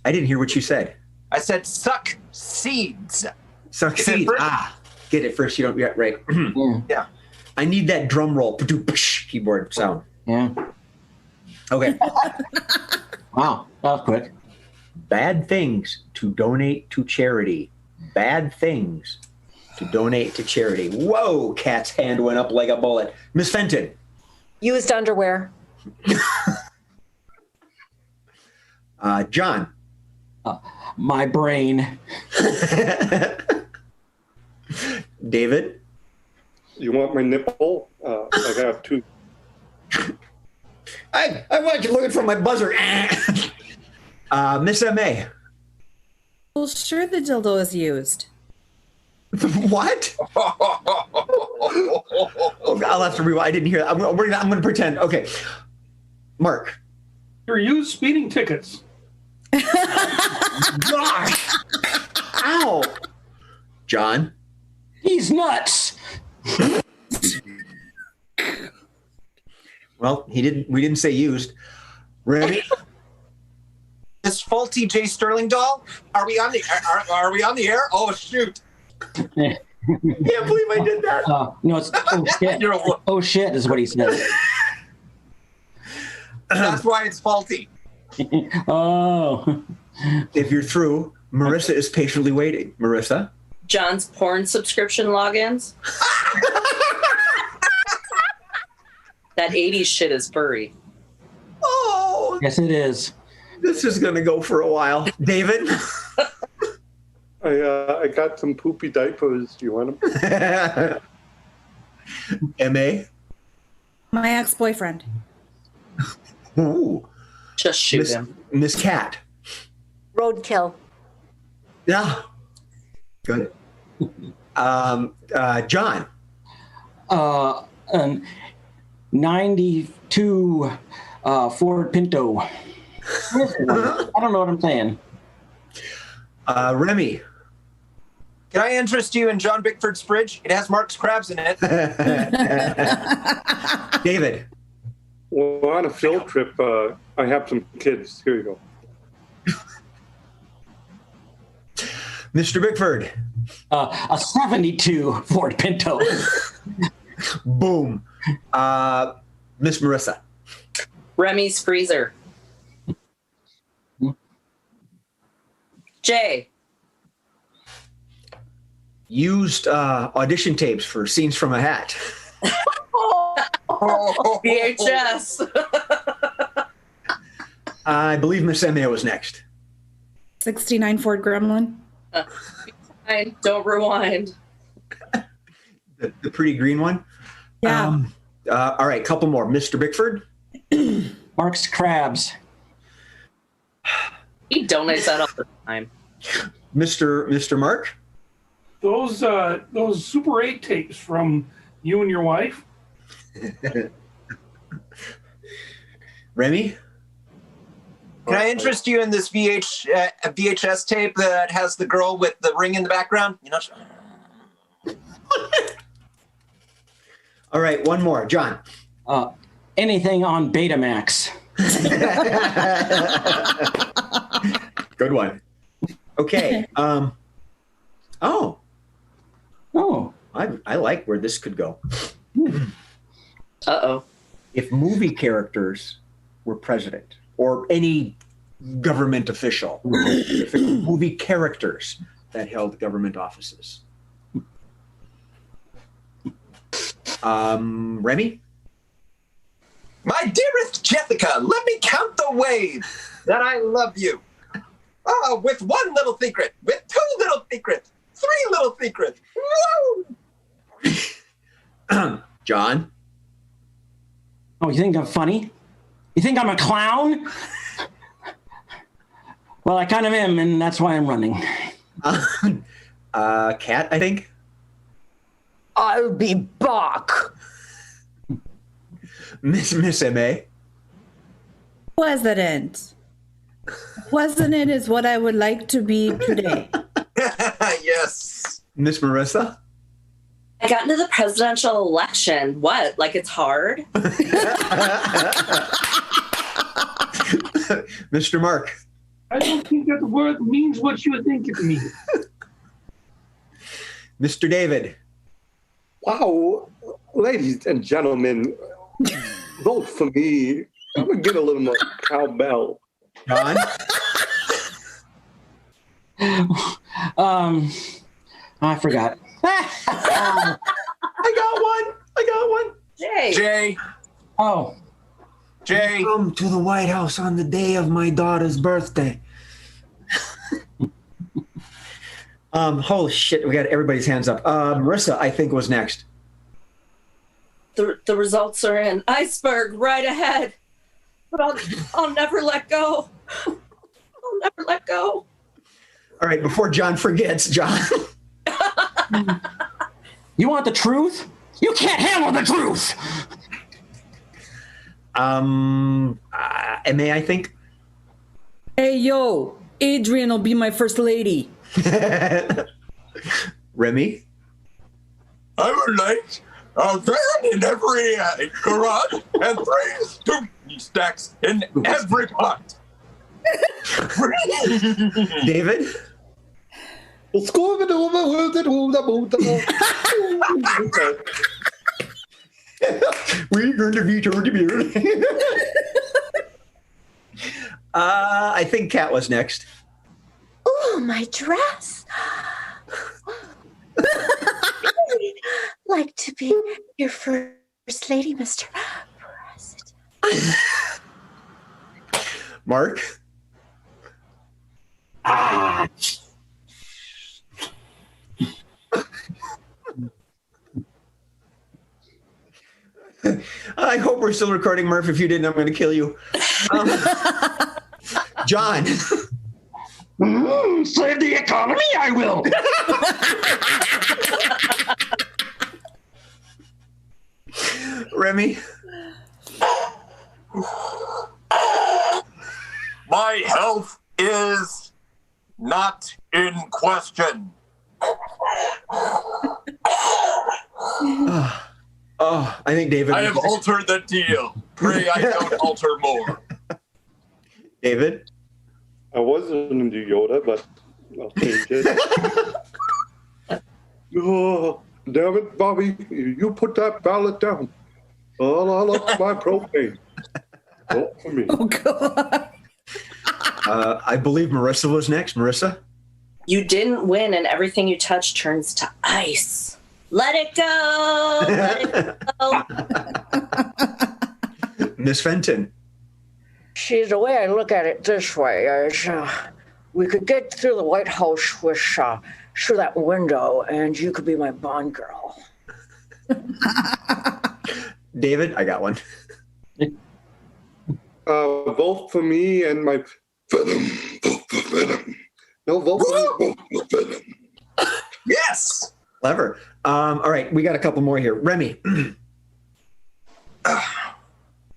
I didn't hear what you said. I said suck seeds. Succeed. get it first. You don't get right. Yeah. I need that drum roll keyboard sound. Yeah. Okay. Wow, that was quick. Bad things to donate to charity. Bad things to donate to charity. Whoa, Kat's hand went up like a bullet. Miss Fenton. Used underwear. John. My brain. David. You want my nipple? I got two. I want you looking for my buzzer. Miss M.A. Well, sure, the dildo is used. What? Oh, I'll have to rewind. I didn't hear that. I'm going to pretend. Okay. Mark. Your used speeding tickets. Gosh. Ow. John. He's nuts. Well, we didn't say used. Remy. This faulty J. Sterling doll. Are we on the? Are we on the air? Oh shoot! Can't believe I did that. No, it's oh shit. Oh shit is what he said. That's why it's faulty. Oh. If you're through, Marissa is patiently waiting. Marissa. John's porn subscription logins. That 80s shit is furry. Oh, Yes, it is. this is going to go for a while. David. I got some poopy diapers. Do you want them? M.A. My ex-boyfriend. Ooh. Just shoot him. Miss Cat. Roadkill. Yeah. Good. John. An 92 Ford Pinto. I don't know what I'm saying. Remy. Can I interest you in John Bickford's fridge? It has Mark's crabs in it. David. Well, on a field trip, I have some kids. Here you go. Mr. Bickford. A 72 Ford Pinto. Boom. Miss Marissa. Remy's freezer. Jay. Used audition tapes for Scenes from a Hat. VHS. I believe Miss M.A. was next. 69 Ford Gremlin. Don't rewind. The pretty green one? Yeah. All right, couple more. Mr. Bickford? Mark's crabs. He donates that all the time. Mr. Mark? Those Super 8 tapes from you and your wife. Remy? Can I interest you in this VHS tape that has the girl with the ring in the background? You know. All right, one more. John. Anything on Betamax. Good one. Okay. Oh, I like where this could go. Uh-oh. If movie characters were president or any government official, if it were movie characters that held government offices. Remy? My dearest Jessica, let me count the ways that I love you. With one little secret, with two little secrets, three little secrets. Woo! John? Oh, you think I'm funny? You think I'm a clown? Well, I kind of am, and that's why I'm running. Kat, I think? I'll be back. Miss M.A.? President. President is what I would like to be today. Yes. Miss Marissa? I got into the presidential election. What? Like it's hard? Mr. Mark? I don't think that the word means what you think it means. Mr. David. Wow, ladies and gentlemen, vote for me. I'm gonna get a little more cowbell. John. I forgot. I got one. Jay. Oh, Jay. Come to the White House on the day of my daughter's birthday. Holy shit, we got everybody's hands up. Marissa, I think, was next. The results are in. Iceberg right ahead. But I'll never let go. I'll never let go. All right, before John forgets, John. you want the truth? You can't handle the truth. May I think? Hey, yo, Adrian will be my first lady. Remy? I would like a van in every garage and 3 stooky stacks in every pot. David? We're going to be turned to beer. I think Kat was next. Oh, my dress. I'd like to be your first lady, Mr. President. Mark? I hope we're still recording, Murph. If you didn't, I'm going to kill you. John. Save the economy, I will. Remy. My health is not in question. Oh, I think David. I have altered the deal. Pray I don't alter more. David? I wasn't going to do Yoda, but I'll change it. Oh, damn it, Bobby. You put that ballot down. Oh, I love my propane. Vote for me. Oh, God. I believe Marissa was next. Marissa? You didn't win, and everything you touch turns to ice. Let it go. Let it go. Miss Fenton? See, the way I look at it this way is we could get through the White House with through that window, and you could be my Bond girl. David? I got one. Vote for me and my Venom. Vote for Venom. No, vote for me. Vote for Venom. Yes. Clever. All right, we got a couple more here. Remy.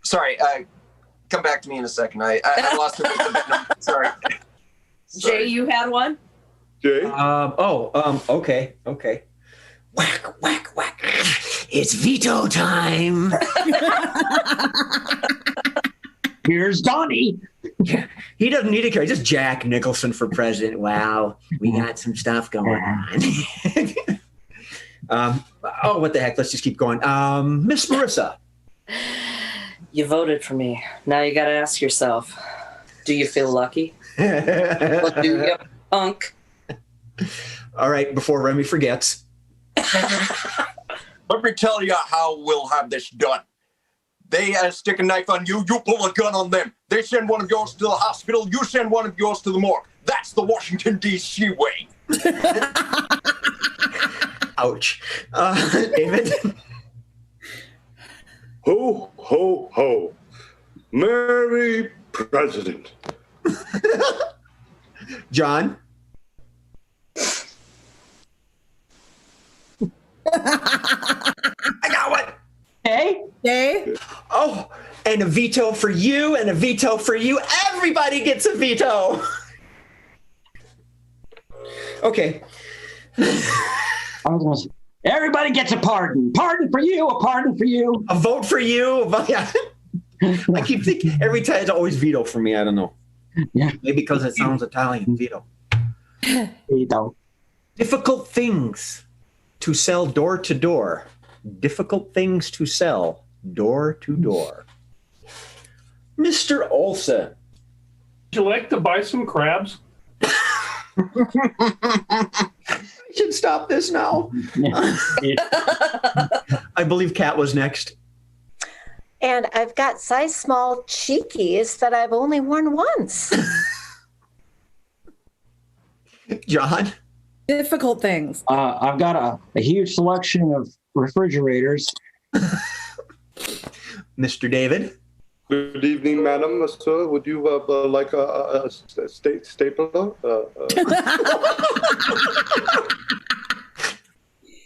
Sorry. Come back to me in a second. I lost it with the Venom. Sorry. Jay, you had one? Jay? Okay. Whack, whack, whack. It's veto time. Here's Donnie. Yeah, he doesn't need a carry. Just Jack Nicholson for president. Wow, we got some stuff going on. What the heck? Let's just keep going. Miss Marissa. You voted for me. Now you got to ask yourself, do you feel lucky? Well, do you, punk? All right, before Remy forgets. Let me tell you how we'll have this done. They stick a knife on you, you pull a gun on them. They send one of yours to the hospital, you send one of yours to the morgue. That's the Washington, D.C. way. Ouch. David? Ho, ho, ho. Merry President. John? I got one. Hey? Jay? Oh, and a veto for you and a veto for you. Everybody gets a veto. Okay. Everybody gets a pardon. Pardon for you, a pardon for you. A vote for you. Yeah. I keep thinking every time it's always veto for me. I don't know. Yeah. Maybe because it sounds Italian. Veto. Veto. Difficult things. to sell door to door. Difficult things to sell door to door. Mr. Olson. Would you like to buy some crabs? I should stop this now. I believe Kat was next. And I've got size small cheekies that I've only worn once. John. Difficult things. I've got a huge selection of refrigerators. Mr. David. Good evening, madam, sir. Would you like a stapler?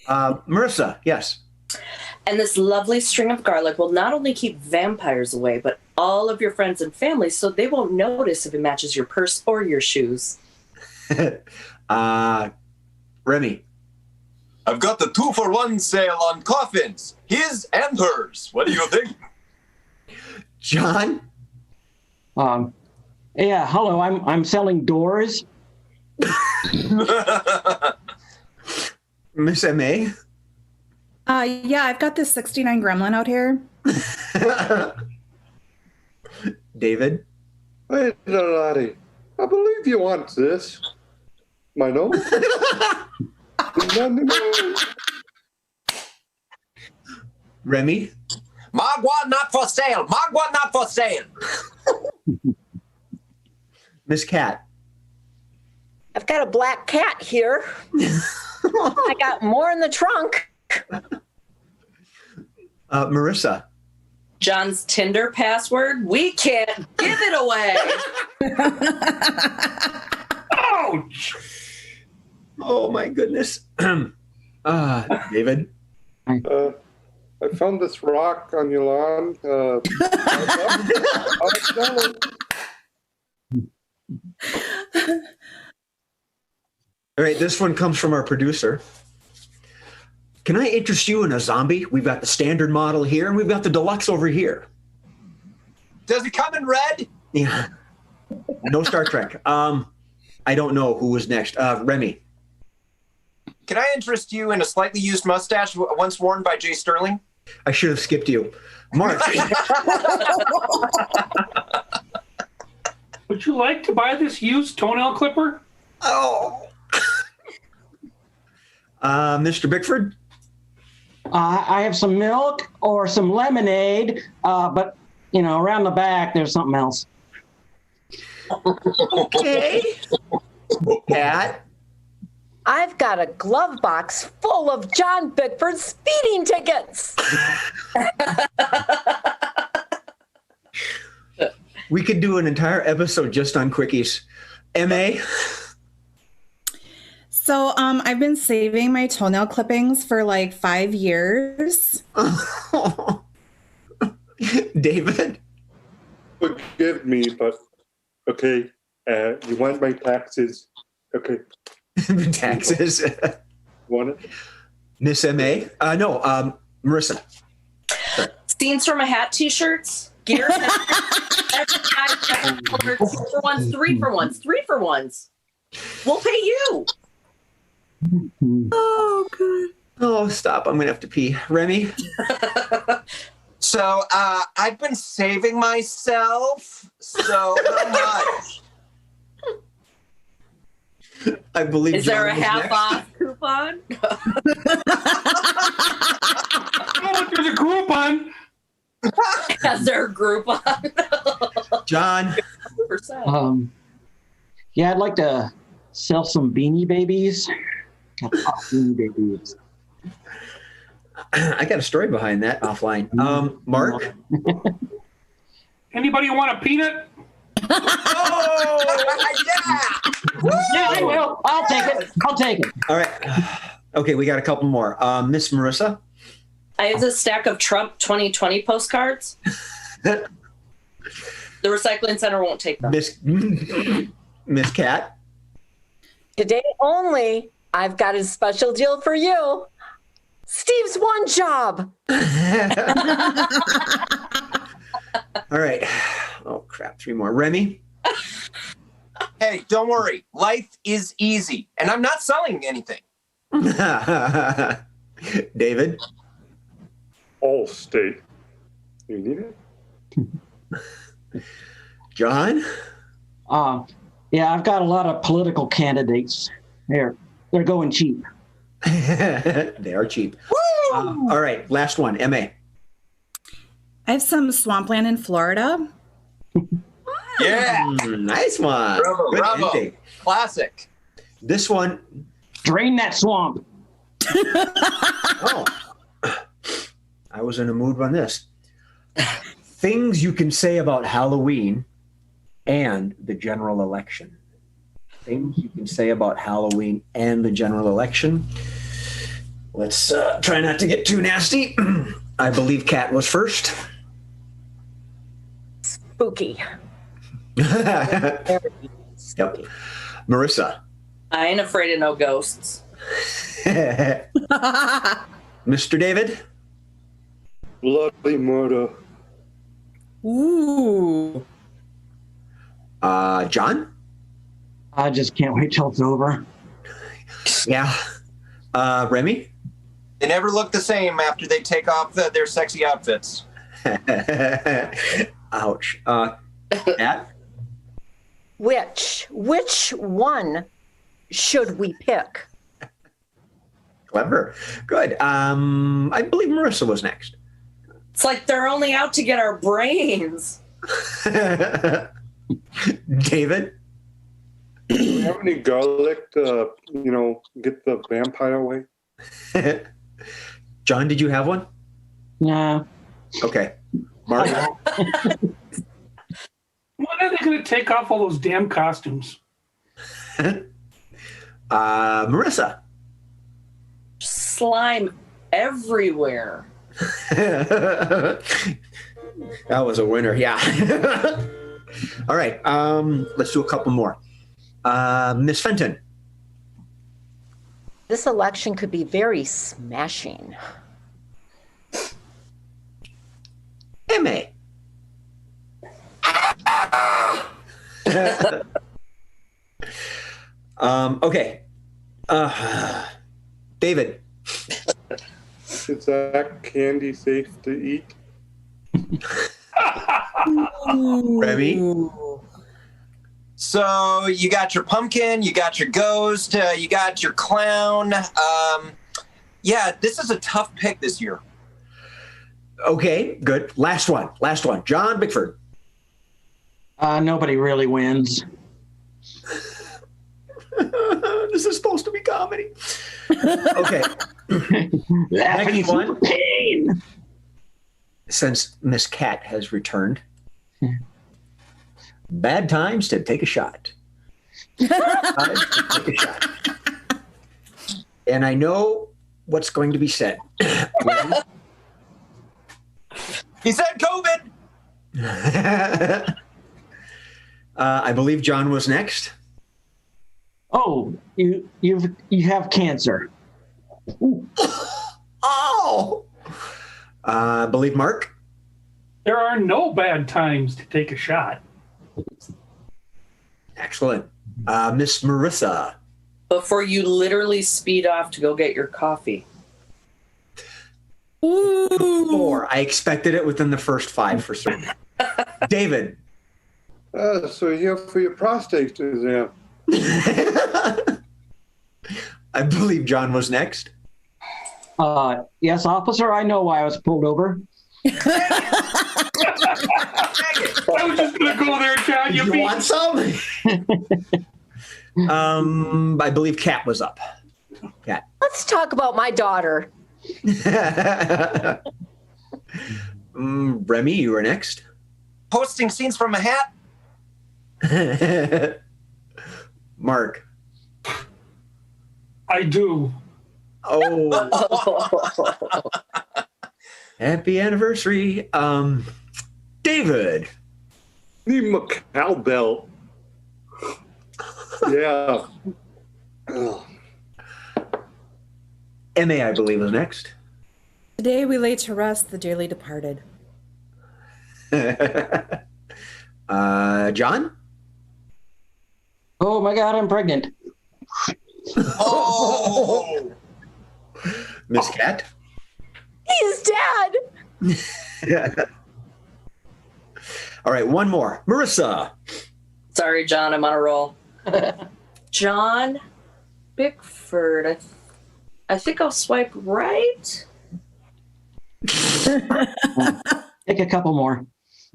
Marissa, yes. And this lovely string of garlic will not only keep vampires away, but all of your friends and family, so they won't notice if it matches your purse or your shoes. Remy. I've got the 2-for-1 sale on coffins, his and hers. What do you think? John. Yeah, hello. I'm selling doors. Miss M.A. Yeah, I've got this 69 gremlin out here. David. Hey, laddie. I believe you want this. My no? Remy. Magua not for sale. Magua not for sale. Miss Cat. I've got a black cat here. I got more in the trunk. Marissa. John's Tinder password, we can't give it away. Ouch! Oh my goodness. David. I found this rock on your lawn. I'll sell it. All right, this one comes from our producer. Can I interest you in a zombie? We've got the standard model here, and we've got the deluxe over here. Does it come in red? Yeah. No Star Trek. I don't know who was next. Remy. Can I interest you in a slightly used mustache once worn by Jay Sterling? I should have skipped you. Mark. Would you like to buy this used toenail clipper? Oh. Mr. Bickford. I have some milk or some lemonade, but around the back there's something else. Okay. Cat. I've got a glove box full of John Bickford speeding tickets. We could do an entire episode just on quickies. M.A. So I've been saving my toenail clippings for like 5 years. David. Forgive me, but okay. You want my taxes? Okay. Taxes. Want it? Miss M.A. No, Marissa. Scenes from a Hat t-shirts. Gear. 2-for-1s, 3-for-1s, 3-for-1s. We'll pay you. Oh, good. Oh, stop. I'm going to have to pee. Remy? So I've been saving myself. So how much? I believe. Is there a John was half next. off coupon? Oh, look, there's a Groupon. Is there a Groupon? John. 100%. Yeah, I'd like to sell some Beanie Babies. Got Beanie Babies. I got a story behind that offline. Mark? Anybody want a peanut? Oh, yeah! Yeah, I will. I'll take it. All right. Okay, we got a couple more. Miss Marissa? I have this stack of Trump 2020 postcards. The recycling center won't take them. Miss Cat? Today only, I've got a special deal for you. Steve's one job. All right. Oh, crap. 3 more. Remy? Hey, don't worry. Life is easy. And I'm not selling anything. David? All state. You need it? John? Yeah, I've got a lot of political candidates. They're going cheap. They are cheap. All right, last one. MA. I have some swampland in Florida. Yeah. Nice one. Bravo, Good bravo. ending. Classic. This one, Drain that swamp. oh, I was in a mood on this. Things you can say about Halloween and the general election. Things you can say about Halloween and the general election. Let's try not to get too nasty. I believe Kat was first. Spooky. Yep. Marissa. I ain't afraid of no ghosts. Mr. David. Bloody murder. Ooh. John. I just can't wait till it's over. Yeah. Remy. They never look the same after they take off their sexy outfits. Ouch. Kat. Which one should we pick? Clever. Good. I believe Marissa was next. It's like they're only out to get our brains. David. Do you have any garlic to, get the vampire away? John, did you have one? Nah. Okay. Mark. When are they going to take off all those damn costumes? Marissa. Slime everywhere. That was a winner. Yeah. All right. Let's do a couple more. Miss Fenton. This election could be very smashing. MA. Okay. David. Is that candy safe to eat? Remy. So you got your pumpkin, you got your ghost, you got your clown. Yeah, this is a tough pick this year. Okay, good. Last one. John Bickford. Nobody really wins. This is supposed to be comedy. Okay. Laughing Next one. pain. Since Miss Cat has returned, bad times to take a shot. And I know what's going to be said. He said COVID. I believe John was next. Oh, you have cancer. Ooh. Oh! I believe Mark. There are no bad times to take a shot. Excellent. Miss Marissa. Before you literally speed off to go get your coffee. Ooh. 4. I expected it within the first 5 for certain. David. So you're here for your prostate exam. I believe John was next. Yes, officer, I know why I was pulled over. I was just going to go there, John. You want some? I believe Kat was up. Kat. Let's talk about my daughter. Remy, you were next. Posting scenes from a hat. Mark. I do. Oh. Happy anniversary. David. Need my cowbell. Yeah. MA, I believe, was next. Today we lay to rest the dearly departed. John? Oh my God, I'm pregnant. Oh. Miss Cat. He's dead. All right, one more. Marissa. Sorry, John, I'm on a roll. John Bickford. I think I'll swipe right. Take a couple more.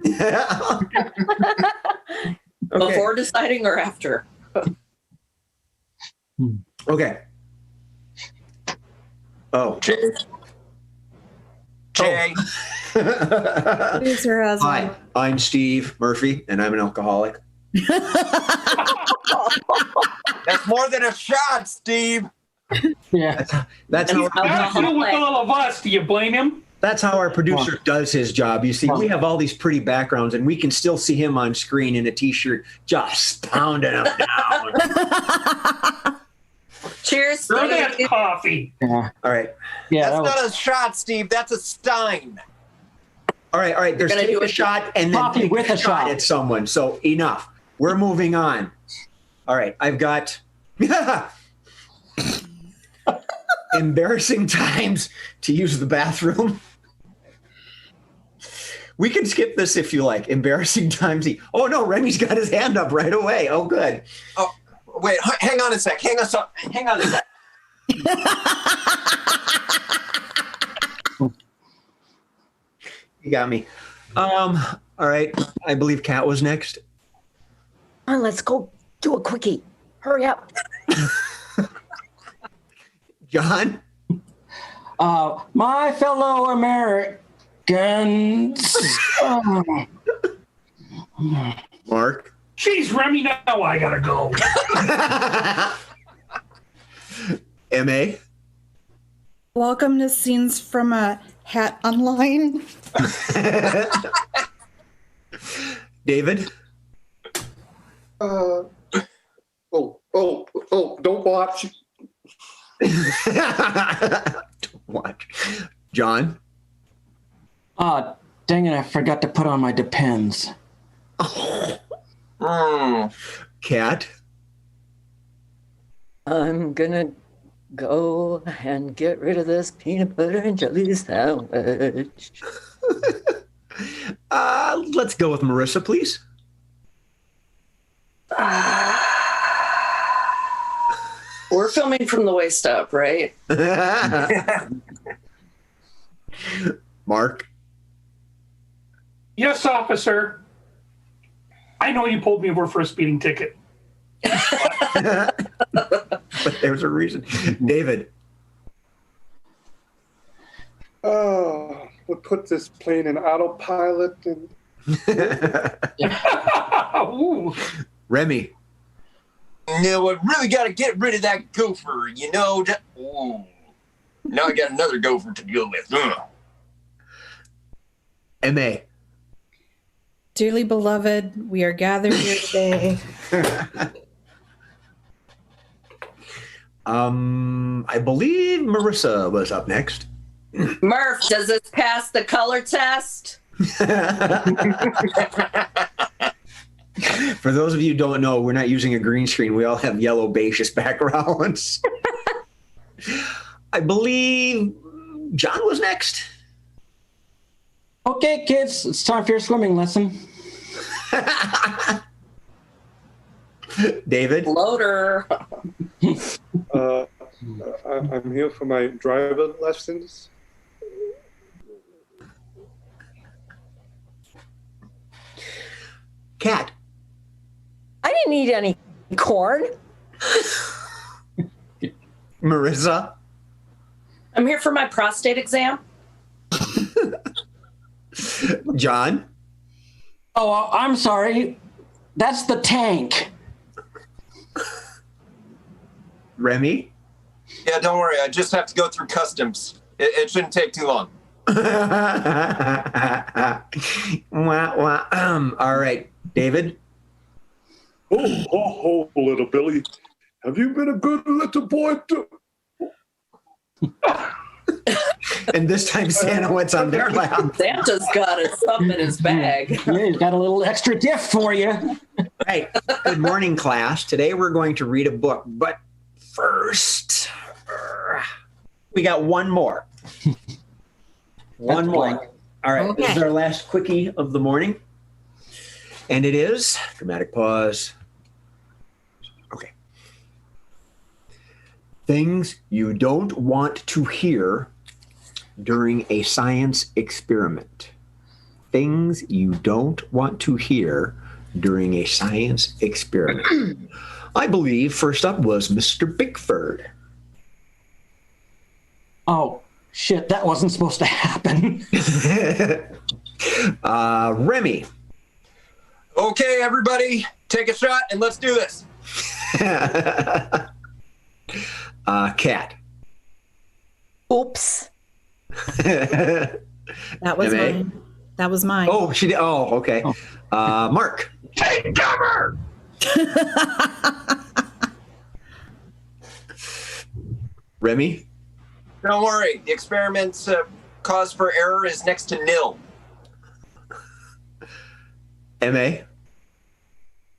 Okay. Before deciding or after? Okay. Oh. Jay. Producer has Hi, one. I'm Steve Murphy, and I'm an alcoholic. That's more than a shot, Steve. Yeah. That's And how, he's Got to do with all of us. Do you blame him? that's how our producer does his job. You see, we have all these pretty backgrounds, and we can still see him on screen in a T-shirt just pounding them down. Cheers, Stir that Steve. coffee. Yeah. All right. Yeah. That's That was, not a shot, Steve. That's a stein. All right. There's gonna take do a it- shot and then Coffee take with a shot. at someone. So enough. We're moving on. All right. I've got embarrassing times to use the bathroom. We can skip this if you like. Embarrassing times. Oh no, Remy's got his hand up right away. Oh, good. Oh, wait. Hang on a sec. Hang on a sec. You got me. All right. I believe Kat was next. Come on, let's go do a quickie. Hurry up. John. my fellow Americans. Mark. Jeez, Remy, now I gotta go. M.A. Welcome to Scenes from a Hat Online. David. Oh, don't watch. Watch. John. Dang it, I forgot to put on my Depends. Kat. I'm gonna go and get rid of this peanut butter and jelly sandwich. Let's go with Marissa, please. We're filming from the waist up, right? Mark. Yes, officer. I know you pulled me over for a speeding ticket. But there's a reason. David. We'll put this plane in autopilot and Ooh. Remy. No, I really got to get rid of that gopher, you know. Ooh. Now I got another gopher to deal with. M.A. Dearly beloved, we are gathered here today. I believe Marissa was up next. Murph, does this pass the color test? For those of you who don't know, we're not using a green screen. We all have yellow beige backgrounds. I believe John was next. Okay, kids, it's time for your swimming lesson. David. Loader. I'm here for my driver lessons. Kat. I didn't eat any corn. Marissa. I'm here for my prostate exam. John. Oh, I'm sorry. That's the tank. Remy. Yeah, don't worry. I just have to go through customs. It shouldn't take too long. All right, David. Oh, little Billy. Have you been a good little boy too? And this time Santa what's on their lap. Santa's got something in his bag. Yeah, he's got a little extra gift for you. Hey, good morning, class. Today we're going to read a book, but first, We got one more. One That's more. blank. All right. This is Okay. our last quickie of the morning. And it is, dramatic pause. Okay. Things you don't want to hear during a science experiment. Things you don't want to hear during a science experiment. I believe first up was Mr. Bickford. Oh, shit, that wasn't supposed to happen. Remy. Okay, everybody, take a shot and let's do this. Kat. Oops. That was MA? mine. That was mine. Oh, she did. Oh, okay. Mark. Take cover. Remy. Don't worry, the experiment's cause for error is next to nil. MA.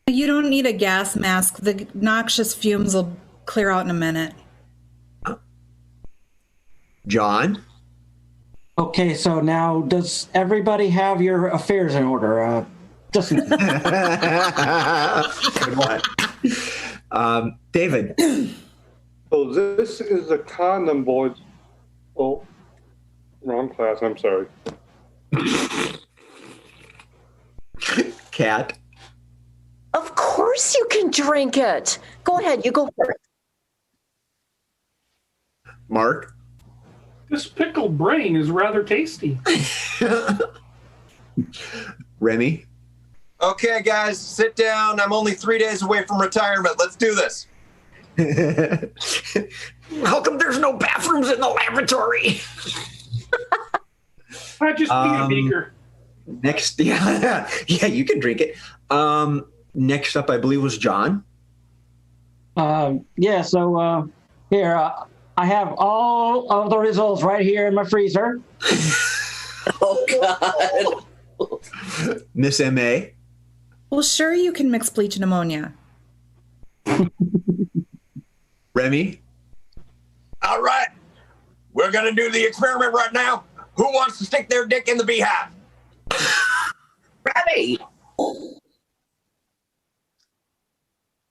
You don't need a gas mask. The noxious fumes will clear out in a minute. John. Okay, so now does everybody have your affairs in order? Just Good one. David. So this is a condom, boys. Oh, wrong class. I'm sorry. Kat. Of course you can drink it. Go ahead, you go first. Mark. This pickled brain is rather tasty. Remy. Okay, guys, sit down. I'm only 3 days away from retirement. Let's do this. How come there's no bathrooms in the laboratory? I just need a beaker. Next, yeah, you can drink it. Next up, I believe, was John. yeah, so here, I have all of the results right here in my freezer. Oh God. Miss M.A. Well, sure, you can mix bleach and ammonia. Remy. All right, we're going to do the experiment right now. Who wants to stick their dick in the beehive? Ready.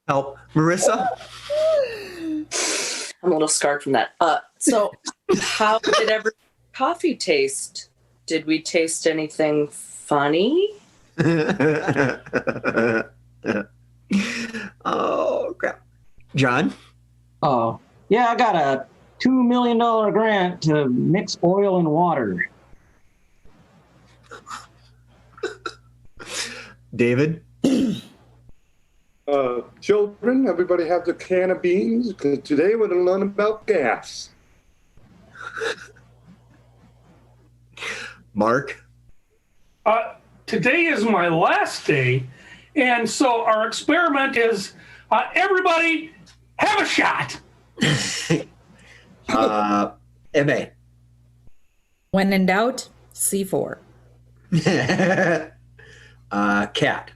Help. Marissa. I'm a little scarred from that. So how did every coffee taste? Did we taste anything funny? Oh, crap. John. Oh, yeah, I got a $2 million grant to mix oil and water. David. Children, everybody have their can of beans because today we're going to learn about gas. Mark. Today is my last day, and so our experiment is everybody have a shot. M.A. When in doubt, C4. Kat.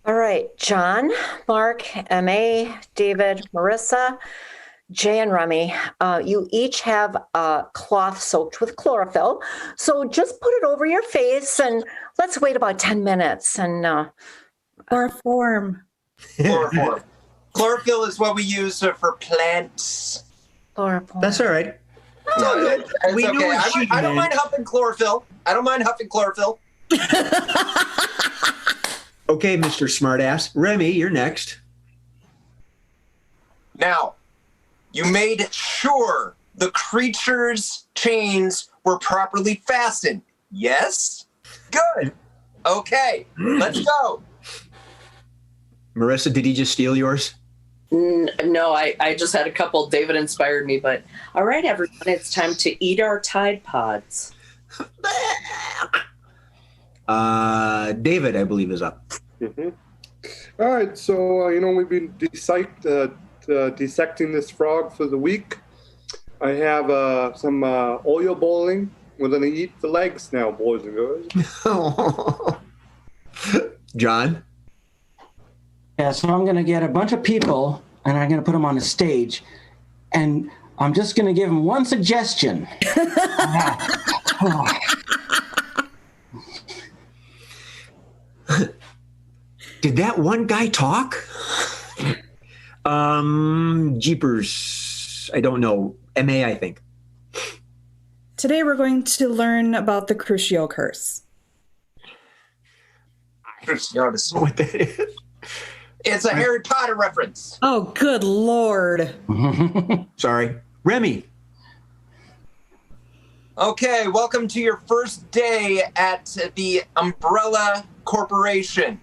All right, John, Mark, M.A., David, Marissa, Jay, and Remy, you each have a cloth soaked with chlorophyll. So just put it over your face and let's wait about 10 minutes. And Chloroform. Chloroform. Chlorophyll is what we use for plants. chloroform. That's all right. It's all good. It's We okay. knew what she I don't meant. mind huffing chlorophyll. Okay, Mr. Smartass. Remy, you're next. Now, you made sure the creature's chains were properly fastened. Yes? Good. Okay, let's go. Marissa, did he just steal yours? No, I just had a couple. David inspired me, but all right, everyone, it's time to eat our Tide Pods. David, I believe, is up. Mm-hmm. All right, so we've been dissecting this frog for the week. I have some oil bowling. We're gonna eat the legs now, boys and girls. John. Yeah, so I'm going to get a bunch of people and I'm going to put them on a stage. And I'm just going to give him one suggestion. Did that one guy talk? Jeepers. I don't know. MA, I think. Today we're going to learn about the Crucio curse. What that is? It's a Harry Potter reference. Oh, good Lord. Sorry. Remy. Okay, welcome to your first day at the Umbrella Corporation.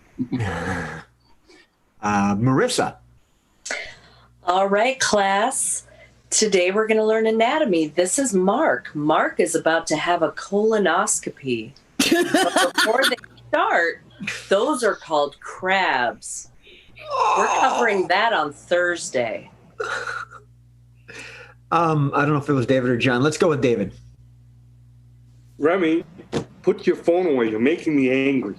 Marissa. All right, class. Today we're going to learn anatomy. This is Mark. Mark is about to have a colonoscopy. But before they start, those are called crabs. We're covering that on Thursday. I don't know if it was David or John. Let's go with David. Remy, put your phone away. You're making me angry.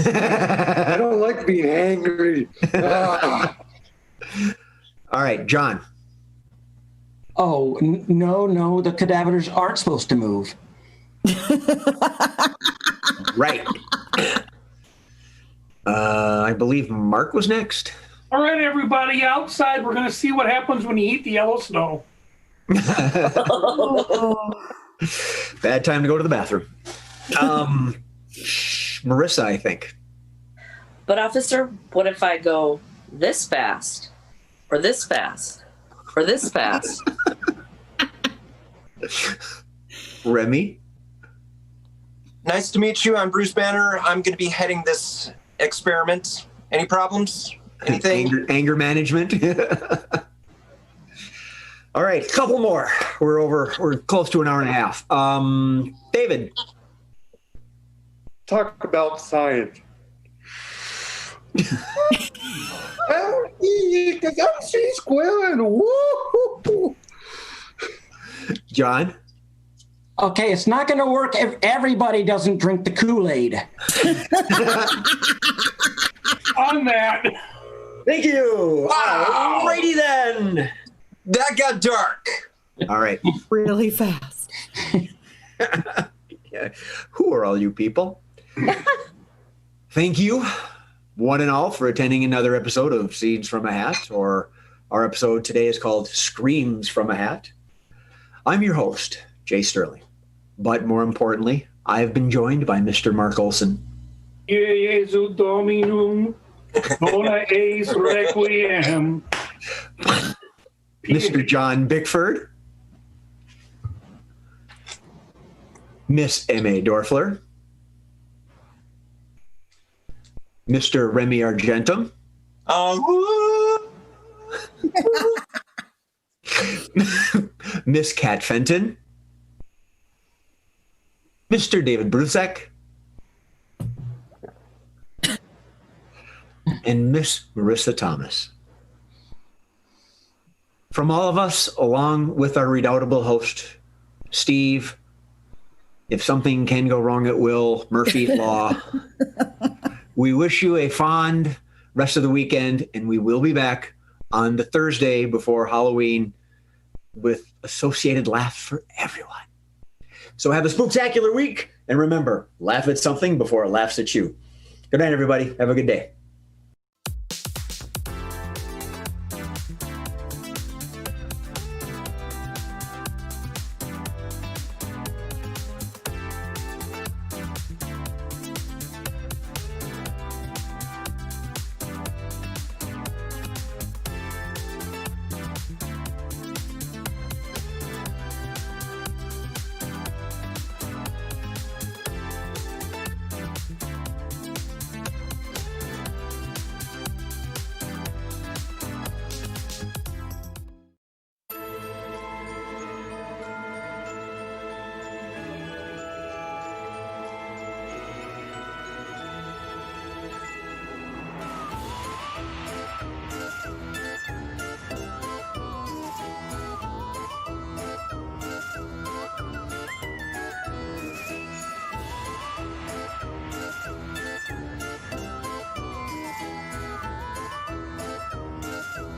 I don't like being angry. Ah. All right, John. Oh, no, the cadavers aren't supposed to move. Right. I believe Mark was next. All right, everybody, outside, we're going to see what happens when you eat the yellow snow. Bad time to go to the bathroom. Marissa, I think. But officer, what if I go this fast? Or this fast? Or this fast? Remy. Nice to meet you. I'm Bruce Banner. I'm going to be heading this experiment. Any problems? Anything? Anger management. All right, couple more. We're close to an hour and a half. David. Talk about science. MC squared. Woo! John. Okay, it's not going to work if everybody doesn't drink the Kool-Aid. On that. Thank you. Wow. Alrighty then. That got dark. All right. Really fast. Yeah. Who are all you people? Thank you, one and all, for attending another episode of Seeds from a Hat, or our episode today is called Screams from a Hat. I'm your host, Jay Sterling. But more importantly, I've been joined by Mr. Mark Olson. Jesu Dominum, bona eis requiem. Mr. John Bickford. Miss M.A. Dorfler. Mr. Remy Argentum. Miss Kat Fenton. Mr. David Brusek. And Miss Marissa Thomas. From all of us, along with our redoubtable host, Steve, if something can go wrong, it will. Murphy's Law. We wish you a fond rest of the weekend, and we will be back on the Thursday before Halloween with associated laughs for everyone. So have a spooktacular week, and remember, laugh at something before it laughs at you. Good night, everybody. Have a good day.